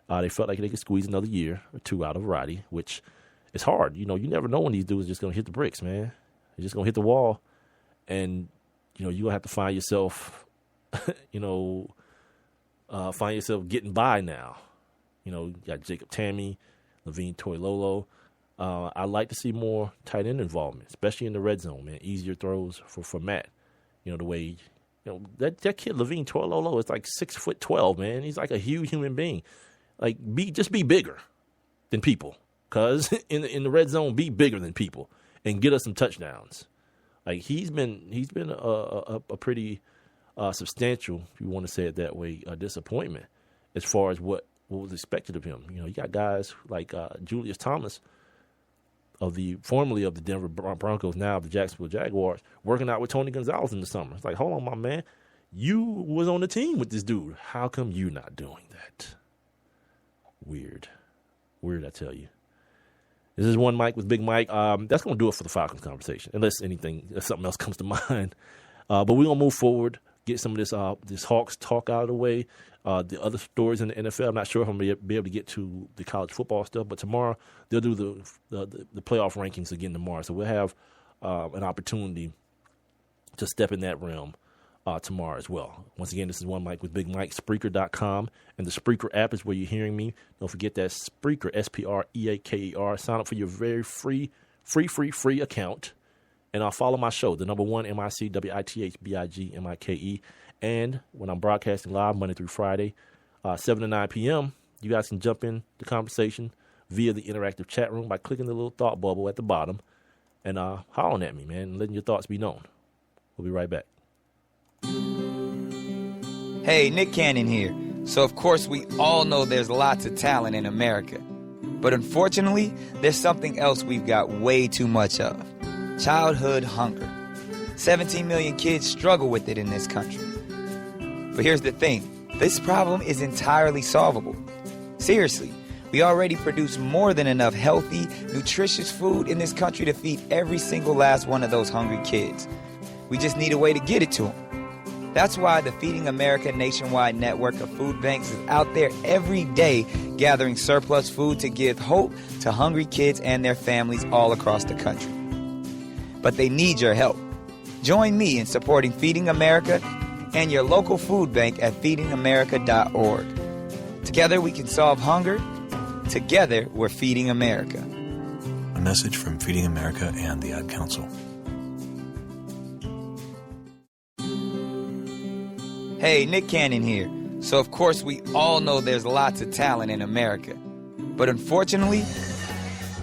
D: They felt like they could squeeze another year or two out of Roddy, which is hard. You never know when these dudes are just going to hit the bricks, man. They're just going to hit the wall, and, you're going to have to find yourself, getting by now. You got Jacob Tamme, Levine Toilolo. I'd like to see more tight end involvement, especially in the red zone, man. Easier throws for Matt. The way, that kid Levine Toilolo is like 6'12", man. He's like a huge human being. Like, just be bigger than people, cause in the red zone, be bigger than people and get us some touchdowns. Like, he's been a pretty substantial, if you want to say it that way, disappointment as far as what was expected of him. You got guys like Julius Thomas, formerly of the Denver Broncos, now of the Jacksonville Jaguars, working out with Tony Gonzalez in the summer. It's like, hold on, my man. You was on the team with this dude. How come you not doing that? Weird, I tell you. This is One Mike with Big Mike. That's going to do it for the Falcons conversation, unless something else comes to mind. But we're going to move forward, get some of this Hawks talk out of the way. The other stories in the NFL, I'm not sure if I'm going to be able to get to the college football stuff, but tomorrow they'll do the playoff rankings again tomorrow. So we'll have an opportunity to step in that realm tomorrow as well. Once again, this is One Mic with Big Mike, Spreaker.com. And the Spreaker app is where you're hearing me. Don't forget that Spreaker, Spreaker. Sign up for your very free account. And I'll follow my show, the number one, MIC, WITHBIGMIKE. And when I'm broadcasting live Monday through Friday, 7 to 9 p.m., you guys can jump in the conversation via the interactive chat room by clicking the little thought bubble at the bottom and hollering at me, man, and letting your thoughts be known. We'll be right back.
K: Hey, Nick Cannon here. So, of course, we all know there's lots of talent in America. But unfortunately, there's something else we've got way too much of. Childhood hunger. 17 million kids struggle with it in this country. But here's the thing. This problem is entirely solvable. Seriously, we already produce more than enough healthy, nutritious food in this country to feed every single last one of those hungry kids. We just need a way to get it to them. That's why the Feeding America nationwide network of food banks is out there every day gathering surplus food to give hope to hungry kids and their families all across the country. But they need your help. Join me in supporting Feeding America and your local food bank at feedingamerica.org. Together we can solve hunger. Together we're Feeding America.
L: A message from Feeding America and the Ad Council.
K: Hey, Nick Cannon here. So, of course, we all know there's lots of talent in America. But unfortunately...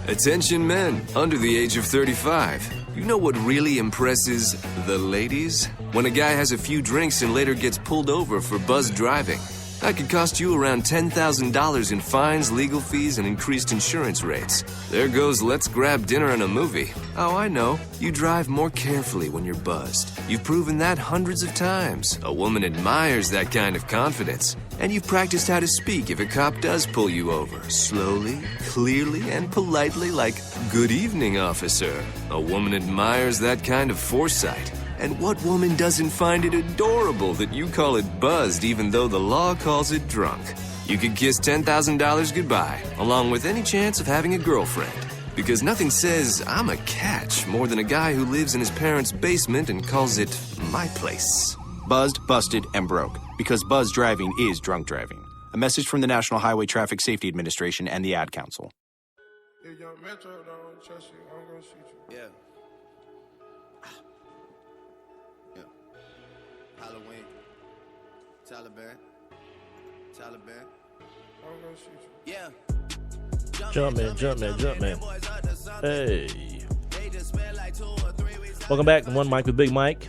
F: Attention men under the age of 35. You know what really impresses the ladies? When a guy has a few drinks and later gets pulled over for buzz driving. That could cost you around $10,000 in fines, legal fees, and increased insurance rates. There goes let's grab dinner and a movie. Oh, I know. You drive more carefully when you're buzzed. You've proven that hundreds of times. A woman admires that kind of confidence. And you've practiced how to speak if a cop does pull you over. Slowly, clearly, and politely like, "Good evening, officer." A woman admires that kind of foresight. And what woman doesn't find it adorable that you call it buzzed even though the law calls it drunk? You could kiss $10,000 goodbye, along with any chance of having a girlfriend. Because nothing says, "I'm a catch," more than a guy who lives in his parents' basement and calls it my place.
J: Buzzed, busted, and broke. Because buzz driving is drunk driving. A message from the National Highway Traffic Safety Administration and the Ad Council.
M: If your metro don't trust you, I'm gonna shoot you. Yeah. Halloween. Taliban. I'm gonna shoot you. Yeah.
D: Jumpman. Hey. Welcome back to One Mic with Big Mike.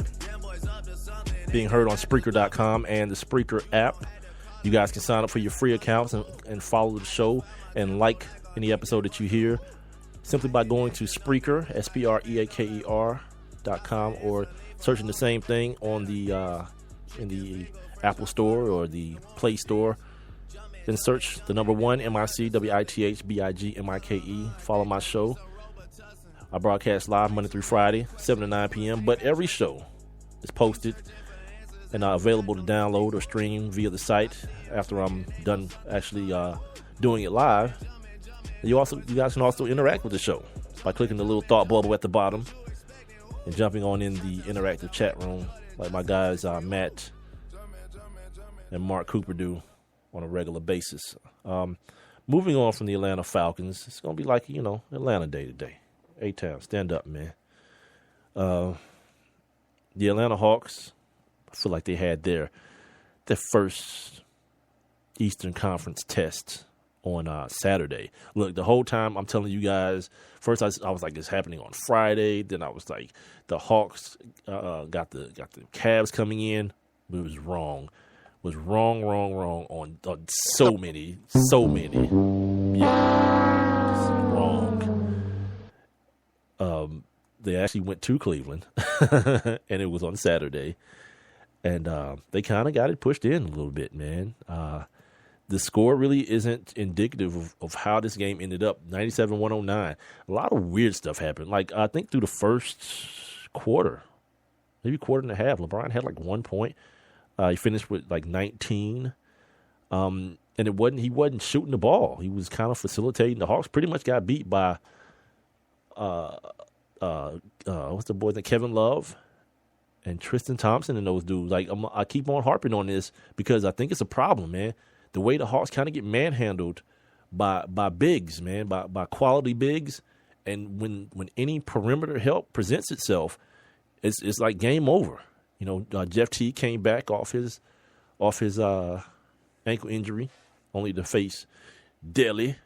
D: Being heard on Spreaker.com and the Spreaker app. You guys can sign up for your free accounts and follow the show and like any episode that you hear simply by going to Spreaker, Spreaker.com, or searching the same thing on the in the Apple Store or the Play Store. Then search the number one, MIC, WITHBIGMIKE. Follow my show. I broadcast live Monday through Friday, 7 to 9 p.m. But every show is posted and available to download or stream via the site after I'm done actually doing it live. You guys can also interact with the show by clicking the little thought bubble at the bottom and jumping on in the interactive chat room like my guys Matt and Mark Cooper do on a regular basis. Moving on from the Atlanta Falcons, it's going to be like, Atlanta day today. A-Town, stand up, man. The Atlanta Hawks, I feel like they had their first Eastern Conference test on Saturday. Look, the whole time I'm telling you guys, first I was like, it's happening on Friday. Then I was like, the Hawks got the Cavs coming in. But it was wrong. It was wrong on so many. Yeah, just wrong. They actually went to Cleveland, and it was on Saturday. And they kind of got it pushed in a little bit, man. The score really isn't indicative of how this game ended up. 97-109. A lot of weird stuff happened. Like, I think through the first quarter, maybe quarter and a half, LeBron had like 1 point. He finished with like 19. And he wasn't shooting the ball. He was kind of facilitating. The Hawks pretty much got beat by what's the boy's name? Kevin Love and Tristan Thompson and those dudes. Like, I keep on harping on this because I think it's a problem, man. The way the Hawks kind of get manhandled by bigs, man, by quality bigs, and when any perimeter help presents itself, it's like game over. You know, Jeff T came back off his ankle injury, only to face Delly.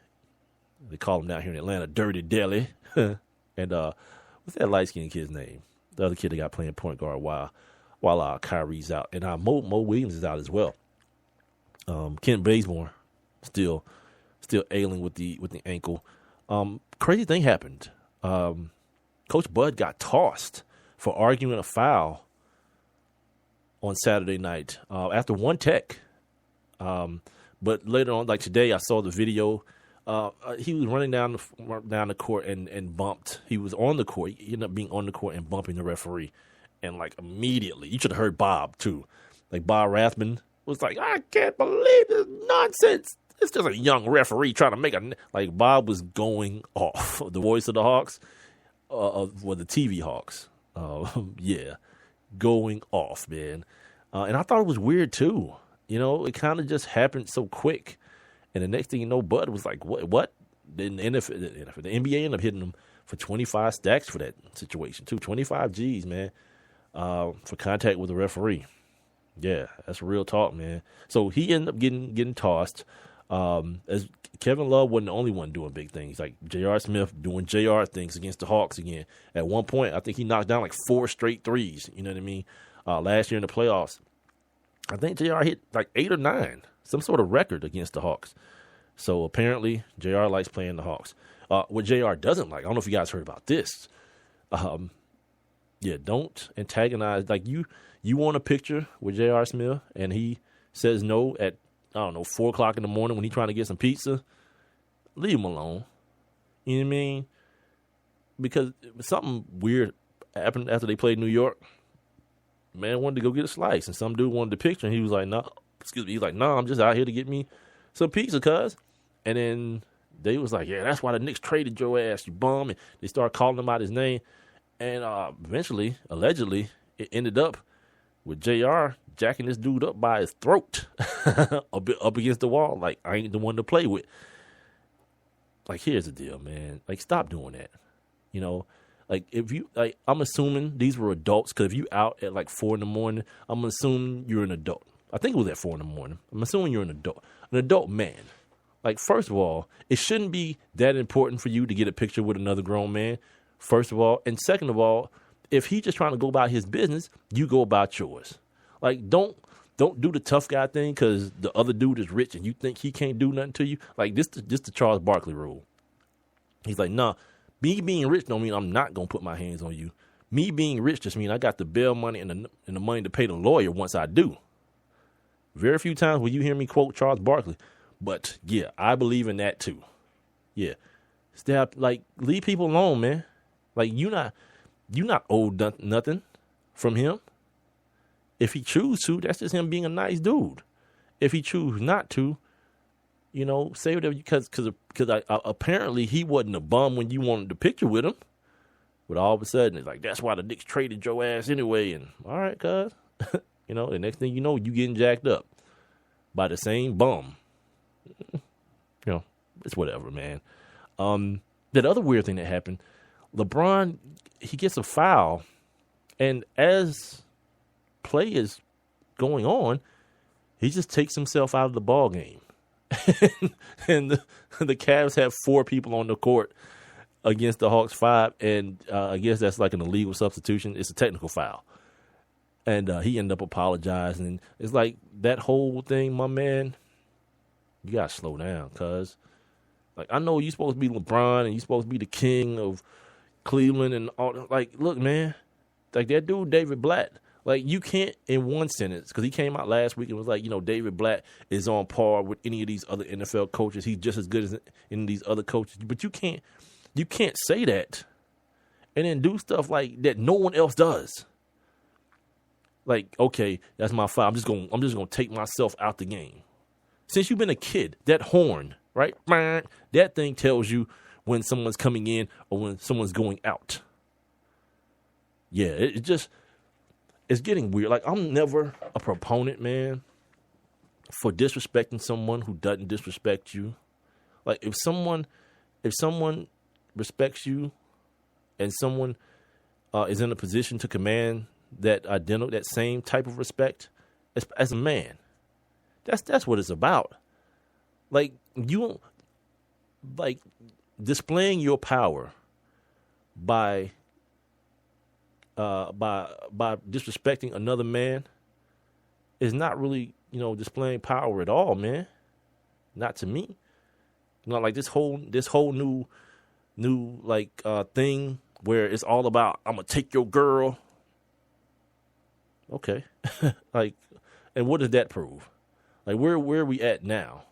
D: They call him down here in Atlanta, Dirty Delly. And what's that light-skinned kid's name? The other kid that got playing point guard while Kyrie's out. And Mo Williams is out as well. Kent Bazemore still ailing with the ankle. Crazy thing happened. Coach Bud got tossed for arguing a foul on Saturday night after one tech. But later on, like today, I saw the video. He was running down the court and bumped. He was on the court. He ended up being on the court and bumping the referee. And, like, immediately, you should have heard Bob, too. Like, Bob Rathman was like, I can't believe this nonsense. It's just a young referee trying to make like, Bob was going off. The voice of the Hawks, the TV Hawks. Yeah, going off, man. And I thought it was weird, too. You know, it kind of just happened so quick. And the next thing you know, Bud was like, what? Then the NBA ended up hitting him for 25 stacks for that situation, too. 25 G's, man, for contact with the referee. Yeah, that's real talk, man. So he ended up getting tossed. As Kevin Love wasn't the only one doing big things. Like J.R. Smith doing J.R. things against the Hawks again. At one point, I think he knocked down like 4 straight threes. You know what I mean? Last year in the playoffs, I think J.R. hit like 8 or 9, some sort of record against the Hawks. So apparently, J.R. likes playing the Hawks. What J.R. doesn't like, I don't know if you guys heard about this. Yeah, don't antagonize. Like you want a picture with J.R. Smith and he says no at, 4 o'clock in the morning when he's trying to get some pizza, leave him alone. You know what I mean? Because something weird happened after they played New York. Man wanted to go get a slice, and some dude wanted the picture, and he was like, no, he's like, no, I'm just out here to get me some pizza, cuz. And then they was like, yeah, that's why the Knicks traded your ass, you bum. And they started calling him out his name. And eventually, allegedly, it ended up with JR jacking this dude up by his throat up against the wall. Like, I ain't the one to play with. Like, here's the deal, man. Like, stop doing that. You know, like, if you, like, I'm assuming these were adults, because if you out at like 4 in the morning, I'm assuming you're an adult. I think it was at 4 in the morning. I'm assuming you're an adult man. Like, first of all, it shouldn't be that important for you to get a picture with another grown man, first of all. And second of all, if he's just trying to go about his business, you go about yours. Like, don't do the tough guy thing because the other dude is rich and you think he can't do nothing to you. Like, this the Charles Barkley rule. He's like, nah, me being rich don't mean I'm not going to put my hands on you. Me being rich just means I got the bail money and the money to pay the lawyer once I do. Very few times will you hear me quote Charles Barkley. But, yeah, I believe in that, too. Yeah. Stop, like, leave people alone, man. Like, you not owed nothing from him. If he chooses to, that's just him being a nice dude. If he chooses not to, you know, say whatever, because apparently he wasn't a bum when you wanted the picture with him. But all of a sudden, it's like, that's why the Knicks traded your ass anyway. And, all right, cuz. You know, the next thing you know, you getting jacked up by the same bum. You know, it's whatever, man. That other weird thing that happened, LeBron, he gets a foul, and as play is going on, he just takes himself out of the ball game. And the Cavs have 4 people on the court against the Hawks 5, and I guess that's like an illegal substitution. It's a technical foul. And he ended up apologizing. And it's like that whole thing, my man, you got to slow down, cuz. Like, I know you're supposed to be LeBron and you're supposed to be the king of Cleveland and all. Like, look, man, like that dude, David Blatt, like, you can't in one sentence, because he came out last week and was like, you know, David Blatt is on par with any of these other NFL coaches. He's just as good as any of these other coaches. But you can't say that and then do stuff like that no one else does. Like, okay, that's my foul. I'm just gonna take myself out the game. Since you've been a kid, that horn, right? That thing tells you when someone's coming in or when someone's going out. Yeah, it it's getting weird. Like, I'm never a proponent, man, for disrespecting someone who doesn't disrespect you. Like, if someone respects you and someone is in a position to command that same type of respect as a man, that's what it's about. Like, displaying your power by disrespecting another man is not really, displaying power at all, man. Not to me. Like this whole new thing where it's all about, I'm gonna take your girl. Okay. And what does that prove? Like, where are we at now?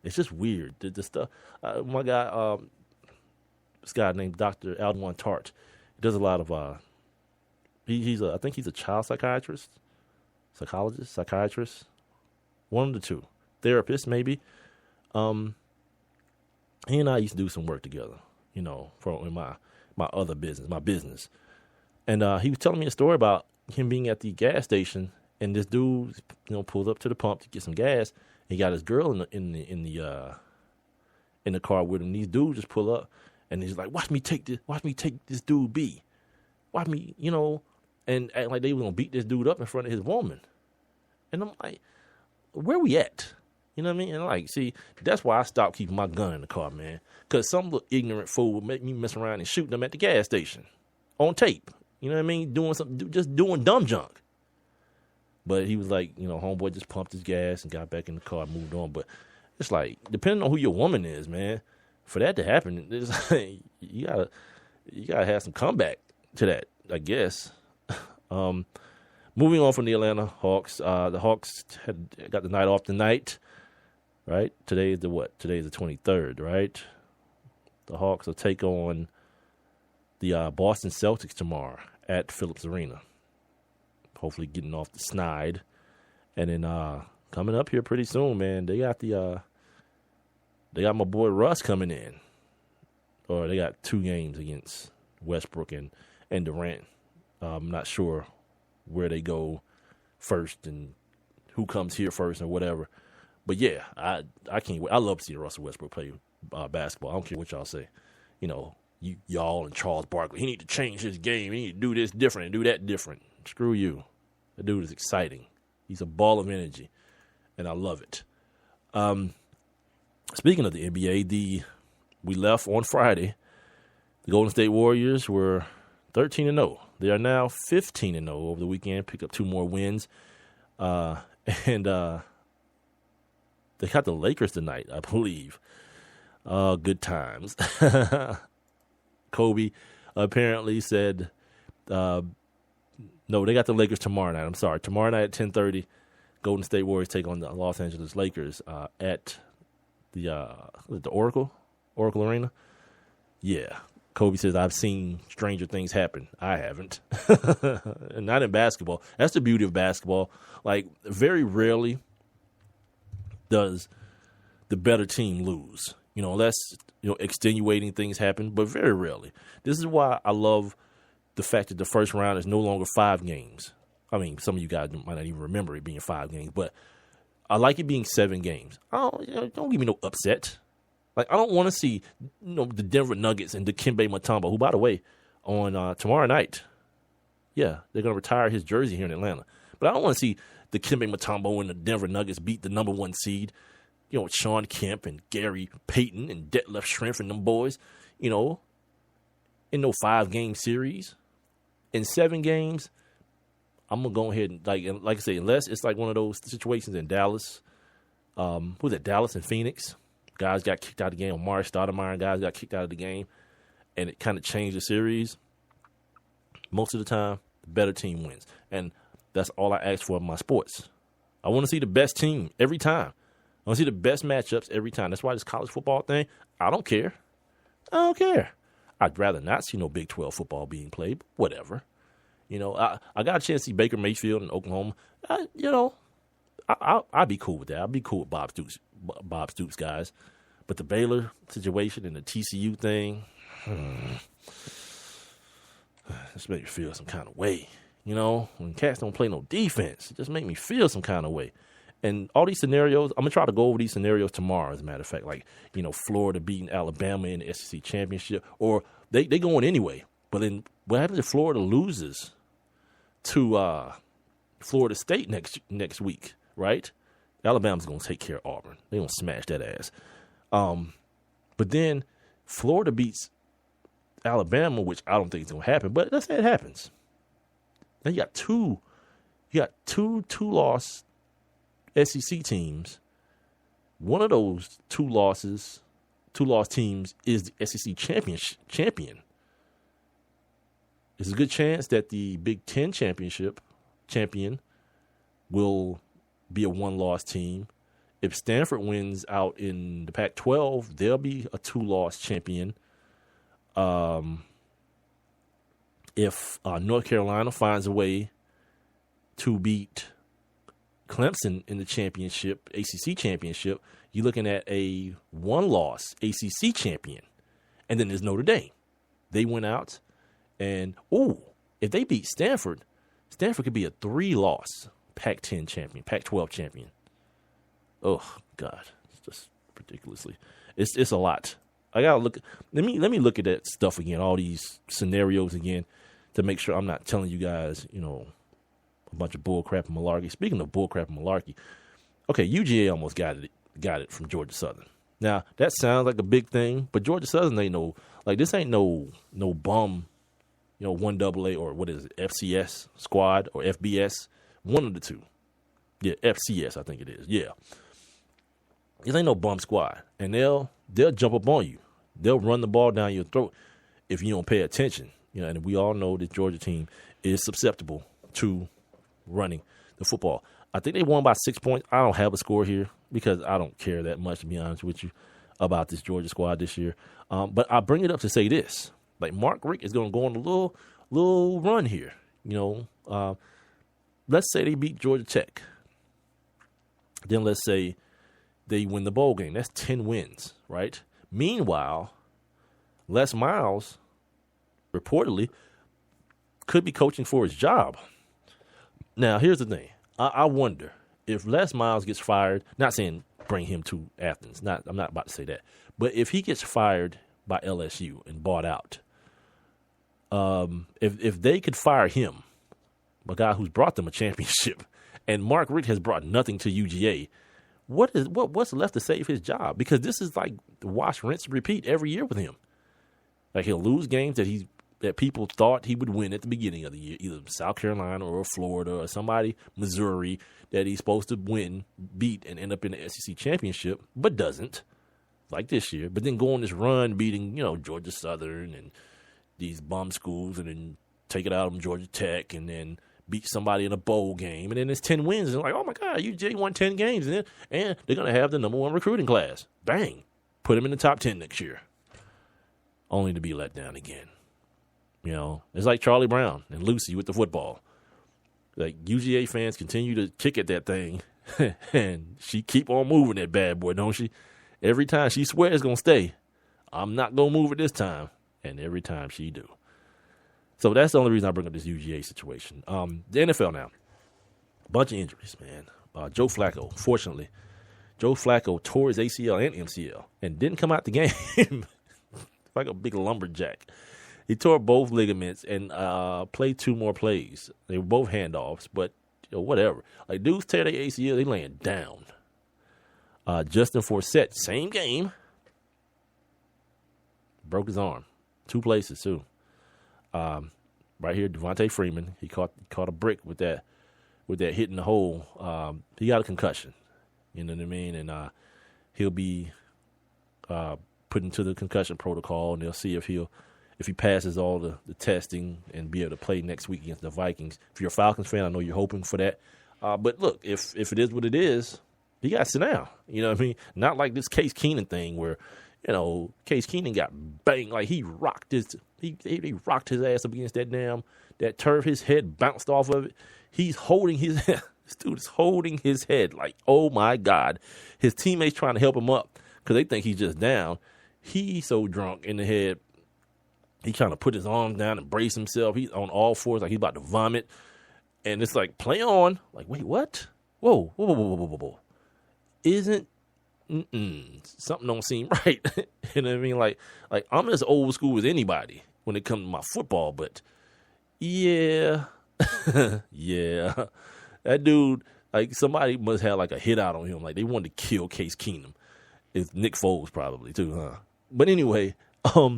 D: It's just weird. The stuff. My guy, this guy named Dr. Aldwan Tart, he does a lot of. I think he's a child psychiatrist, psychiatrist, one of the two, therapist maybe. He and I used to do some work together, in my other business, my business, and he was telling me a story about him being at the gas station, and this dude, pulled up to the pump to get some gas. He got his girl in the car with him. These dudes just pull up, and he's like, "Watch me take this dude B. Watch me, and act like they were gonna beat this dude up in front of his woman." And I'm like, "Where we at?" You know what I mean? And see, that's why I stopped keeping my gun in the car, man. Because some little ignorant fool would make me mess around and shoot them at the gas station on tape. You know what I mean? Just doing dumb junk. But he was like, homeboy just pumped his gas and got back in the car and moved on. But it's like, depending on who your woman is, man, for that to happen, it's like, you gotta have some comeback to that, I guess. Moving on from the Atlanta Hawks, the Hawks got the night off tonight, right? Today is the 23rd, right? The Hawks will take on the Boston Celtics tomorrow at Phillips Arena. Hopefully getting off the snide. And then coming up here pretty soon, man, they got my boy Russ coming in. Or they got 2 games against Westbrook and Durant. I'm not sure where they go first and who comes here first or whatever. But yeah, I can't wait. I love seeing Russell Westbrook play basketball. I don't care what y'all say. Y'all and Charles Barkley, he need to change his game. He need to do this different and do that different. Screw you. The dude is exciting. He's a ball of energy, and I love it. Speaking of the NBA, we left on Friday. The Golden State Warriors were 13-0. They are now 15-0 over the weekend. Picked up 2 more wins, and they got the Lakers tonight, I believe. Good times. Kobe apparently said. No, they got the Lakers tomorrow night. I'm sorry. Tomorrow night at 10:30, Golden State Warriors take on the Los Angeles Lakers at the Oracle Arena. Yeah. Kobe says, I've seen stranger things happen. I haven't. And not in basketball. That's the beauty of basketball. Like, very rarely does the better team lose. Unless, extenuating things happen, but very rarely. This is why I love the fact that the first round is no longer 5 games. I mean, some of you guys might not even remember it being 5 games, but I like it being 7 games. Don't give me no upset. Like, I don't want to see the Denver Nuggets and Dikembe Mutombo, who, by the way, on tomorrow night, yeah, they're going to retire his jersey here in Atlanta. But I don't want to see Dikembe Mutombo and the Denver Nuggets beat the number 1 seed, with Sean Kemp and Gary Payton and Detlef Schrempf and them boys, in no 5-game series. In 7 games, I'm going to go ahead and, like I say, unless it's like one of those situations in Dallas. Who's that, Dallas and Phoenix? Guys got kicked out of the game. Amari Stoudemire and guys got kicked out of the game. And it kind of changed the series. Most of the time, the better team wins. And that's all I ask for in my sports. I want to see the best team every time. I want to see the best matchups every time. That's why this college football thing, I don't care. I'd rather not see no Big 12 football being played, but whatever. I got a chance to see Baker Mayfield in Oklahoma. I'd be cool with that. I'd be cool with Bob Stoops guys. But the Baylor situation and the TCU thing, this made me feel some kind of way. You know, when cats don't play no defense, it just make me feel some kind of way. And all these scenarios, I'm going to try to go over these scenarios tomorrow, as a matter of fact. Like, you know, Florida beating Alabama in the SEC championship. Or they going anyway. But then what happens if Florida loses to Florida State next week, right? Alabama's going to take care of Auburn. They're going to smash that ass. But then Florida beats Alabama, which I don't think is going to happen. But let's say it happens. Now you got two two-loss SEC teams. One of those two-loss teams is the SEC champion. There's a good chance that the Big Ten champion will be a one-loss team. If Stanford wins out in the Pac-12, they'll be a two-loss champion. If North Carolina finds a way to beat Clemson in the championship, ACC championship, you're looking at a one-loss ACC champion. And then there's Notre Dame. They went out, and, if they beat Stanford could be a three-loss Pac-10 champion, Pac-12 champion. Oh, God. It's just ridiculously. It's a lot. I got to look. Let me look at that stuff again, all these scenarios again, to make sure I'm not telling you guys, you know, a bunch of bull crap and malarkey. Speaking of bull crap and malarkey, okay, UGA almost got it from Georgia Southern. Now, that sounds like a big thing, but Georgia Southern ain't this ain't no bum, you know, 1AA or what is it, FCS squad or FBS, one of the two. Yeah, FCS, I think it is. Yeah. This ain't no bum squad, and they'll jump up on you. They'll run the ball down your throat if you don't pay attention. You know, and we all know this Georgia team is susceptible to running the football. I think they won by 6 points. I don't have a score here because I don't care that much, to be honest with you, about this Georgia squad this year. But I bring it up to say this: like Mark Richt is going to go on a little run here. You know, let's say they beat Georgia Tech. Then let's say they win the bowl game. That's 10 wins, right? Meanwhile, Les Miles reportedly could be coaching for his job. Now, here's the thing. I wonder if Les Miles gets fired, not saying bring him to Athens. I'm not about to say that. But if he gets fired by LSU and bought out, if they could fire him, a guy who's brought them a championship, and Mark Richt has brought nothing to UGA, what's left to save his job? Because this is like wash, rinse, repeat every year with him. Like he'll lose games that people thought he would win at the beginning of the year, either South Carolina or Florida or somebody, Missouri, that he's supposed to beat and end up in the SEC championship, but doesn't, like this year. But then go on this run beating, you know, Georgia Southern and these bum schools, and then take it out on Georgia Tech, and then beat somebody in a bowl game, and then it's 10 wins, and like, oh my God, UJ won 10 games, and they're going to have the number one recruiting class. Bang. Put him in the top 10 next year. Only to be let down again. You know, it's like Charlie Brown and Lucy with the football. Like, UGA fans continue to kick at that thing, and she keep on moving that bad boy, don't she? Every time she swears it's going to stay. I'm not going to move it this time. And every time she do. So that's the only reason I bring up this UGA situation. The NFL now. A bunch of injuries, man. Joe Flacco, fortunately. Joe Flacco tore his ACL and MCL and didn't come out the game like a big lumberjack. He tore both ligaments and played 2 more plays. They were both handoffs, but you know, whatever. Like, dudes tear their ACL, they laying down. Justin Forsett, same game. Broke his arm. 2 places, too. Right here, Devontae Freeman. He caught a brick with that hit in the hole. He got a concussion. You know what I mean? And he'll be put into the concussion protocol, and they'll see if he passes all the testing and be able to play next week against the Vikings. If you're a Falcons fan, I know you're hoping for that. But look, if it is what it is, he got to sit down. You know what I mean? Not like this Case Keenum thing where, you know, Case Keenum got banged, like he rocked his ass up against that turf. His head bounced off of it. He's holding his head. This dude is holding his head like, oh my God. His teammates trying to help him up because they think he's just down. He's so drunk in the head. He's trying to put his arms down and brace himself. He's on all fours like he's about to vomit. And it's like, play on. Like, wait, what? Whoa. Something don't seem right. You know what I mean? Like I'm as old school as anybody when it comes to my football, but yeah. Yeah. That dude, like somebody must have like a hit out on him. Like they wanted to kill Case Keenum. It's Nick Foles probably too, huh? But anyway, but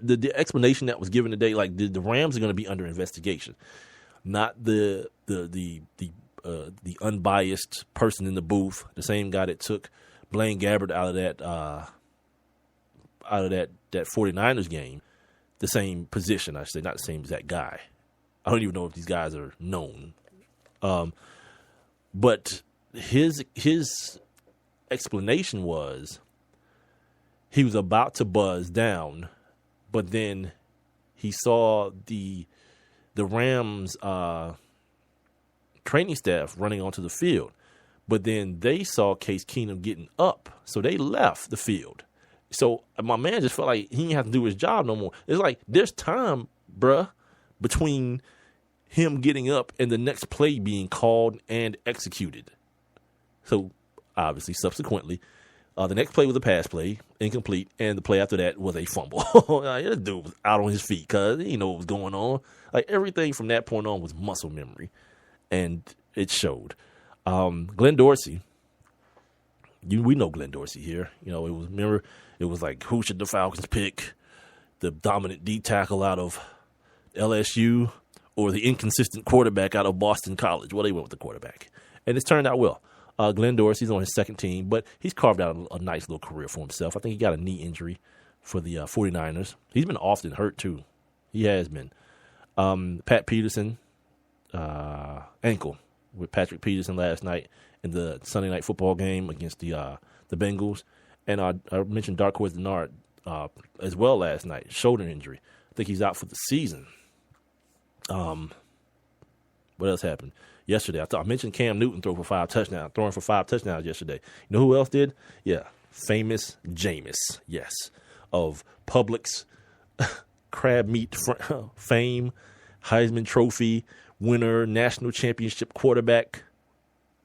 D: the explanation that was given today, like the Rams are going to be under investigation, not the unbiased person in the booth, the same guy that took Blaine Gabbert out of that 49ers game, the same position, I should say, not the same exact guy. I don't even know if these guys are known. But his explanation was he was about to buzz down, but then he saw the Rams training staff running onto the field, but then they saw Case Keenum getting up, so they left the field. So my man just felt like he didn't have to do his job no more. It's like there's time, bruh, between him getting up and the next play being called and executed. So obviously, subsequently, the next play was a pass play, incomplete, and the play after that was a fumble. Like, this dude was out on his feet because he didn't know what was going on. Like everything from that point on was muscle memory, and it showed. Glenn Dorsey, we know Glenn Dorsey here. You know, it was like, who should the Falcons pick? The dominant D tackle out of LSU or the inconsistent quarterback out of Boston College? Well, they went with the quarterback, and it's turned out well. Glenn Dorsey's on his second team, but he's carved out a nice little career for himself. I think he got a knee injury for the 49ers. He's been often hurt, too. He has been. Pat Peterson, ankle with Patrick Peterson last night in the Sunday night football game against the Bengals. And I mentioned Dark Horse Denard as well last night, shoulder injury. I think he's out for the season. What else happened? Yesterday, I mentioned Cam Newton throwing for 5 touchdowns yesterday. You know who else did? Yeah, famous Jameis, yes, of Publix crab meat fame, Heisman Trophy winner, national championship quarterback,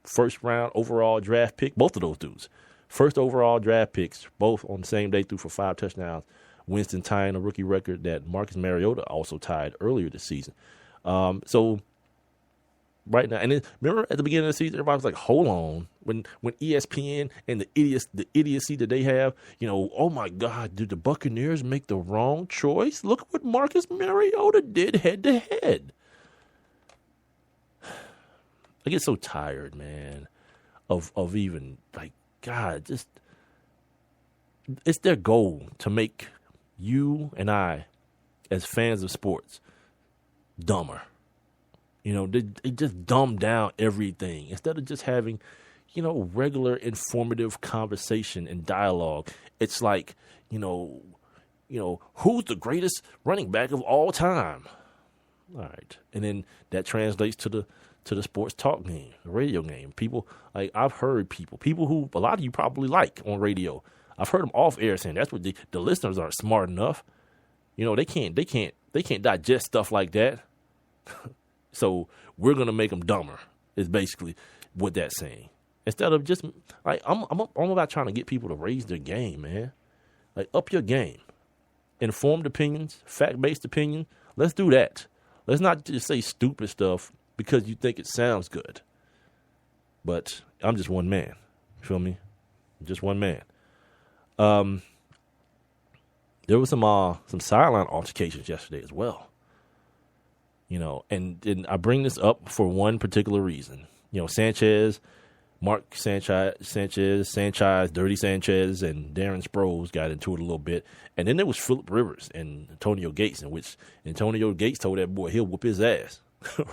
D: first round overall draft pick. Both of those dudes, first overall draft picks, both on the same day, threw for 5 touchdowns. Winston tying a rookie record that Marcus Mariota also tied earlier this season. So right now, and then, remember at the beginning of the season, everybody was like, hold on. When ESPN and the idiocy that they have, you know, oh my God, did the Buccaneers make the wrong choice? Look what Marcus Mariota did head to head. I get so tired, man, of even, like, God, just, it's their goal to make you and I, as fans of sports, dumber. You know, they just dumb down everything instead of just having, you know, regular informative conversation and dialogue. It's like, you know, who's the greatest running back of all time? All right, and then that translates to the sports talk game, the radio game. People, like, I've heard people who a lot of you probably like on radio. I've heard them off air saying that's what the listeners aren't smart enough. You know, they can't digest stuff like that. So we're gonna make them dumber. Is basically what that's saying. Instead of just like I'm about trying to get people to raise their game, man. Like up your game, informed opinions, fact-based opinion. Let's do that. Let's not just say stupid stuff because you think it sounds good. But I'm just one man. You feel me? Just one man. There was some sideline altercations yesterday as well. You know, and I bring this up for one particular reason. You know, Mark Sanchez, Dirty Sanchez, and Darren Sproles got into it a little bit. And then there was Phillip Rivers and Antonio Gates, in which Antonio Gates told that boy he'll whoop his ass.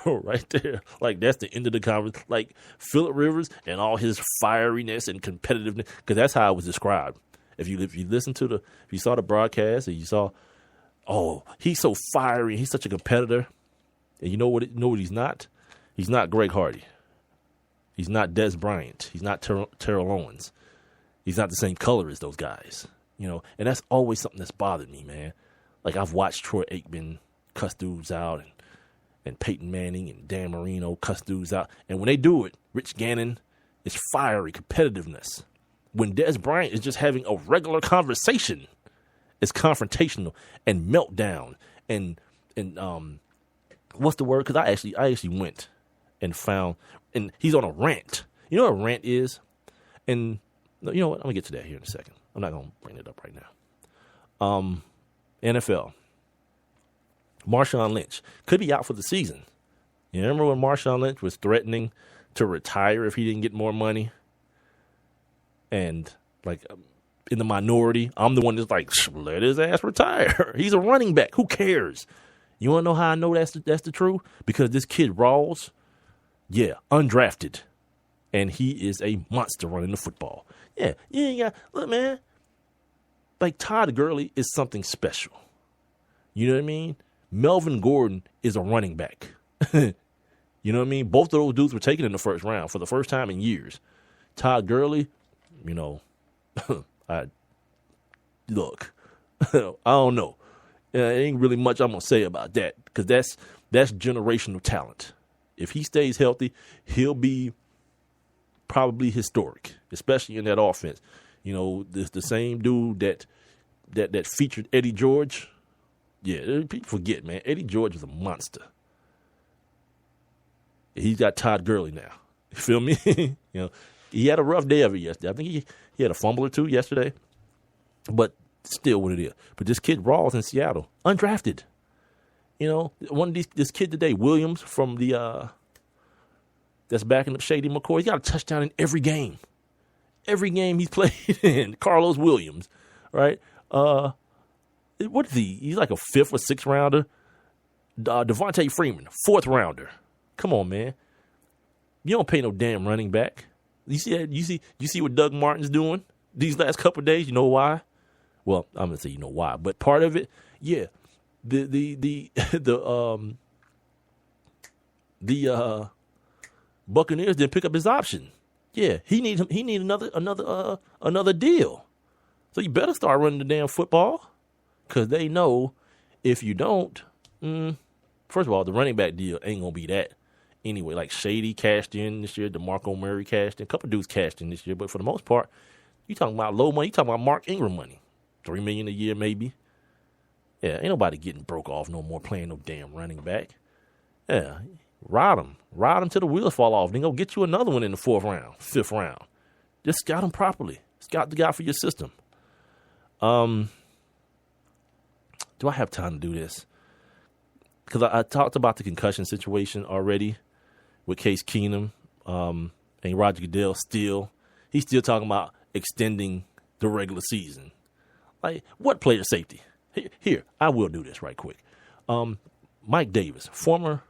D: Right there. Like, that's the end of the conversation. Like, Phillip Rivers and all his fieriness and competitiveness, because that's how it was described. If you listen to if you saw the broadcast and you saw, oh, he's so fiery, he's such a competitor. And you know what he's not? He's not Greg Hardy. He's not Des Bryant. He's not Terrell Owens. He's not the same color as those guys. You know, and that's always something that's bothered me, man. Like, I've watched Troy Aikman cuss dudes out, and Peyton Manning and Dan Marino cuss dudes out. And when they do it, Rich Gannon is fiery competitiveness. When Des Bryant is just having a regular conversation, it's confrontational and meltdown and what's the word? Because I actually went and found, and he's on a rant. You know what a rant is? And you know what? I'm gonna get to that here in a second. I'm not gonna bring it up right now. NFL. Marshawn Lynch could be out for the season. You remember when Marshawn Lynch was threatening to retire if he didn't get more money? And like in the minority, I'm the one that's like, let his ass retire. He's a running back. Who cares? You want to know how I know that's the truth? Because this kid Rawls, undrafted, and he is a monster running the football. Yeah, you ain't got, look, man, like Todd Gurley is something special. You know what I mean? Melvin Gordon is a running back. You know what I mean? Both of those dudes were taken in the first round for the first time in years. Todd Gurley, you know, I don't know. Ain't really much I'm going to say about that because that's generational talent. If he stays healthy, he'll be probably historic, especially in that offense. You know, the same dude that featured Eddie George. Yeah, people forget, man. Eddie George was a monster. He's got Todd Gurley now. You feel me? You know, he had a rough day of it yesterday. I think he had a fumble or two yesterday, but still what it is. But this kid Rawls in Seattle, undrafted. You know, this kid today, Williams from the that's backing up Shady McCoy. He's got a touchdown in every game. Every game he's played in. Carlos Williams, right? What is he? He's like a 5th or 6th rounder. Devontae Freeman, 4th rounder. Come on, man. You don't pay no damn running back. You see that? You see what Doug Martin's doing these last couple of days? You know why? Well, I'm gonna say you know why, but part of it, yeah. The Buccaneers didn't pick up his option. Yeah, he need another deal. So you better start running the damn football. Because they know if you don't, first of all, the running back deal ain't going to be that anyway. Like Shady cashed in this year, DeMarco Murray cashed in, a couple of dudes cashed in this year. But for the most part, you talking about low money, you talking about Mark Ingram money. $3 million a year maybe. Yeah, ain't nobody getting broke off no more playing no damn running back. Yeah, ride him till the wheels fall off. Then go get you another one in the 4th round, 5th round. Just scout him properly. Scout the guy for your system. Do I have time to do this? Because I talked about the concussion situation already with Case Keenum and Roger Goodell he's still talking about extending the regular season. Like, what player safety? Here, I will do this right quick. Mike Davis, former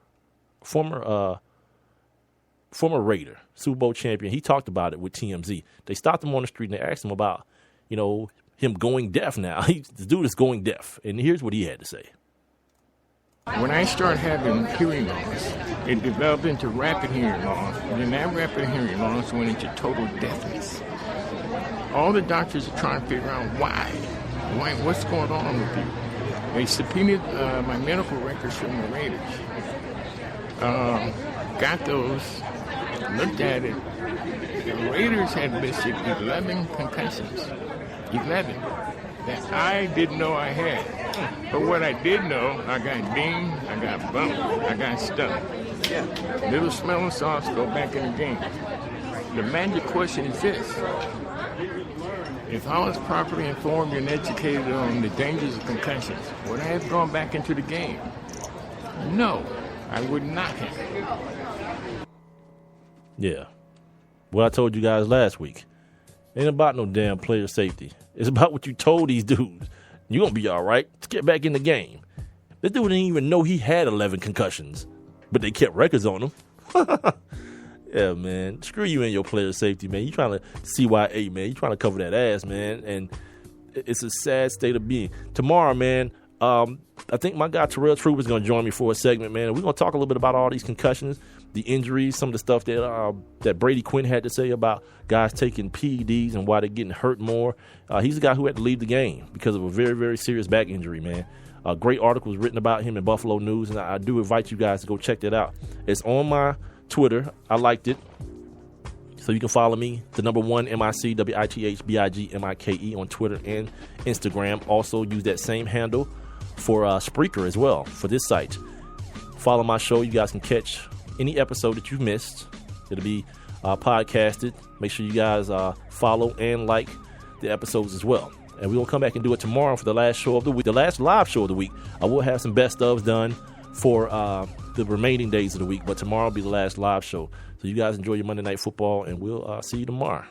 D: Raider, Super Bowl champion, he talked about it with TMZ. They stopped him on the street and they asked him about, you know, him going deaf now. The dude is going deaf. And here's what he had to say.
N: When I started having hearing loss, it developed into rapid hearing loss. And then that rapid hearing loss went into total deafness. All the doctors are trying to figure out why. What's going on with you? They subpoenaed my medical records from the Raiders. Got those, looked at it. The Raiders had listed 11 concussions. 11 that I didn't know I had. But what I did know, I got dinged, I got bumped, I got stuck. Little smelling sauce, go back in the game. The magic question is this. If I was properly informed and educated on the dangers of concussions, would I have gone back into the game? No, I would not have.
D: Yeah. What I told you guys last week. Ain't about no damn player safety. It's about what you told these dudes. You're going to be all right. Let's get back in the game. This dude didn't even know he had 11 concussions, but they kept records on him. Yeah, man. Screw you and your player safety, man. You trying to CYA, man. You trying to cover that ass, man. And it's a sad state of being. Tomorrow, man, I think my guy Terrell Troop is going to join me for a segment, man. We're going to talk a little bit about all these concussions, the injuries, some of the stuff that Brady Quinn had to say about guys taking PEDs and why they're getting hurt more. He's the guy who had to leave the game because of a very, very serious back injury, man. Great articles written about him in Buffalo News, and I do invite you guys to go check that out. It's on my Twitter. I liked it. So you can follow me, the number 1 MICWITHBIGMIKE on Twitter and Instagram. Also use that same handle for Spreaker as well for this site. Follow my show. You guys can catch any episode that you've missed. It'll be podcasted. Make sure you guys follow and like the episodes as well. And we will come back and do it tomorrow for the last show of the week, the last live show of the week. I will have some best ofs done for the remaining days of the week, but tomorrow will be the last live show. So you guys enjoy your Monday Night Football, and we'll see you tomorrow.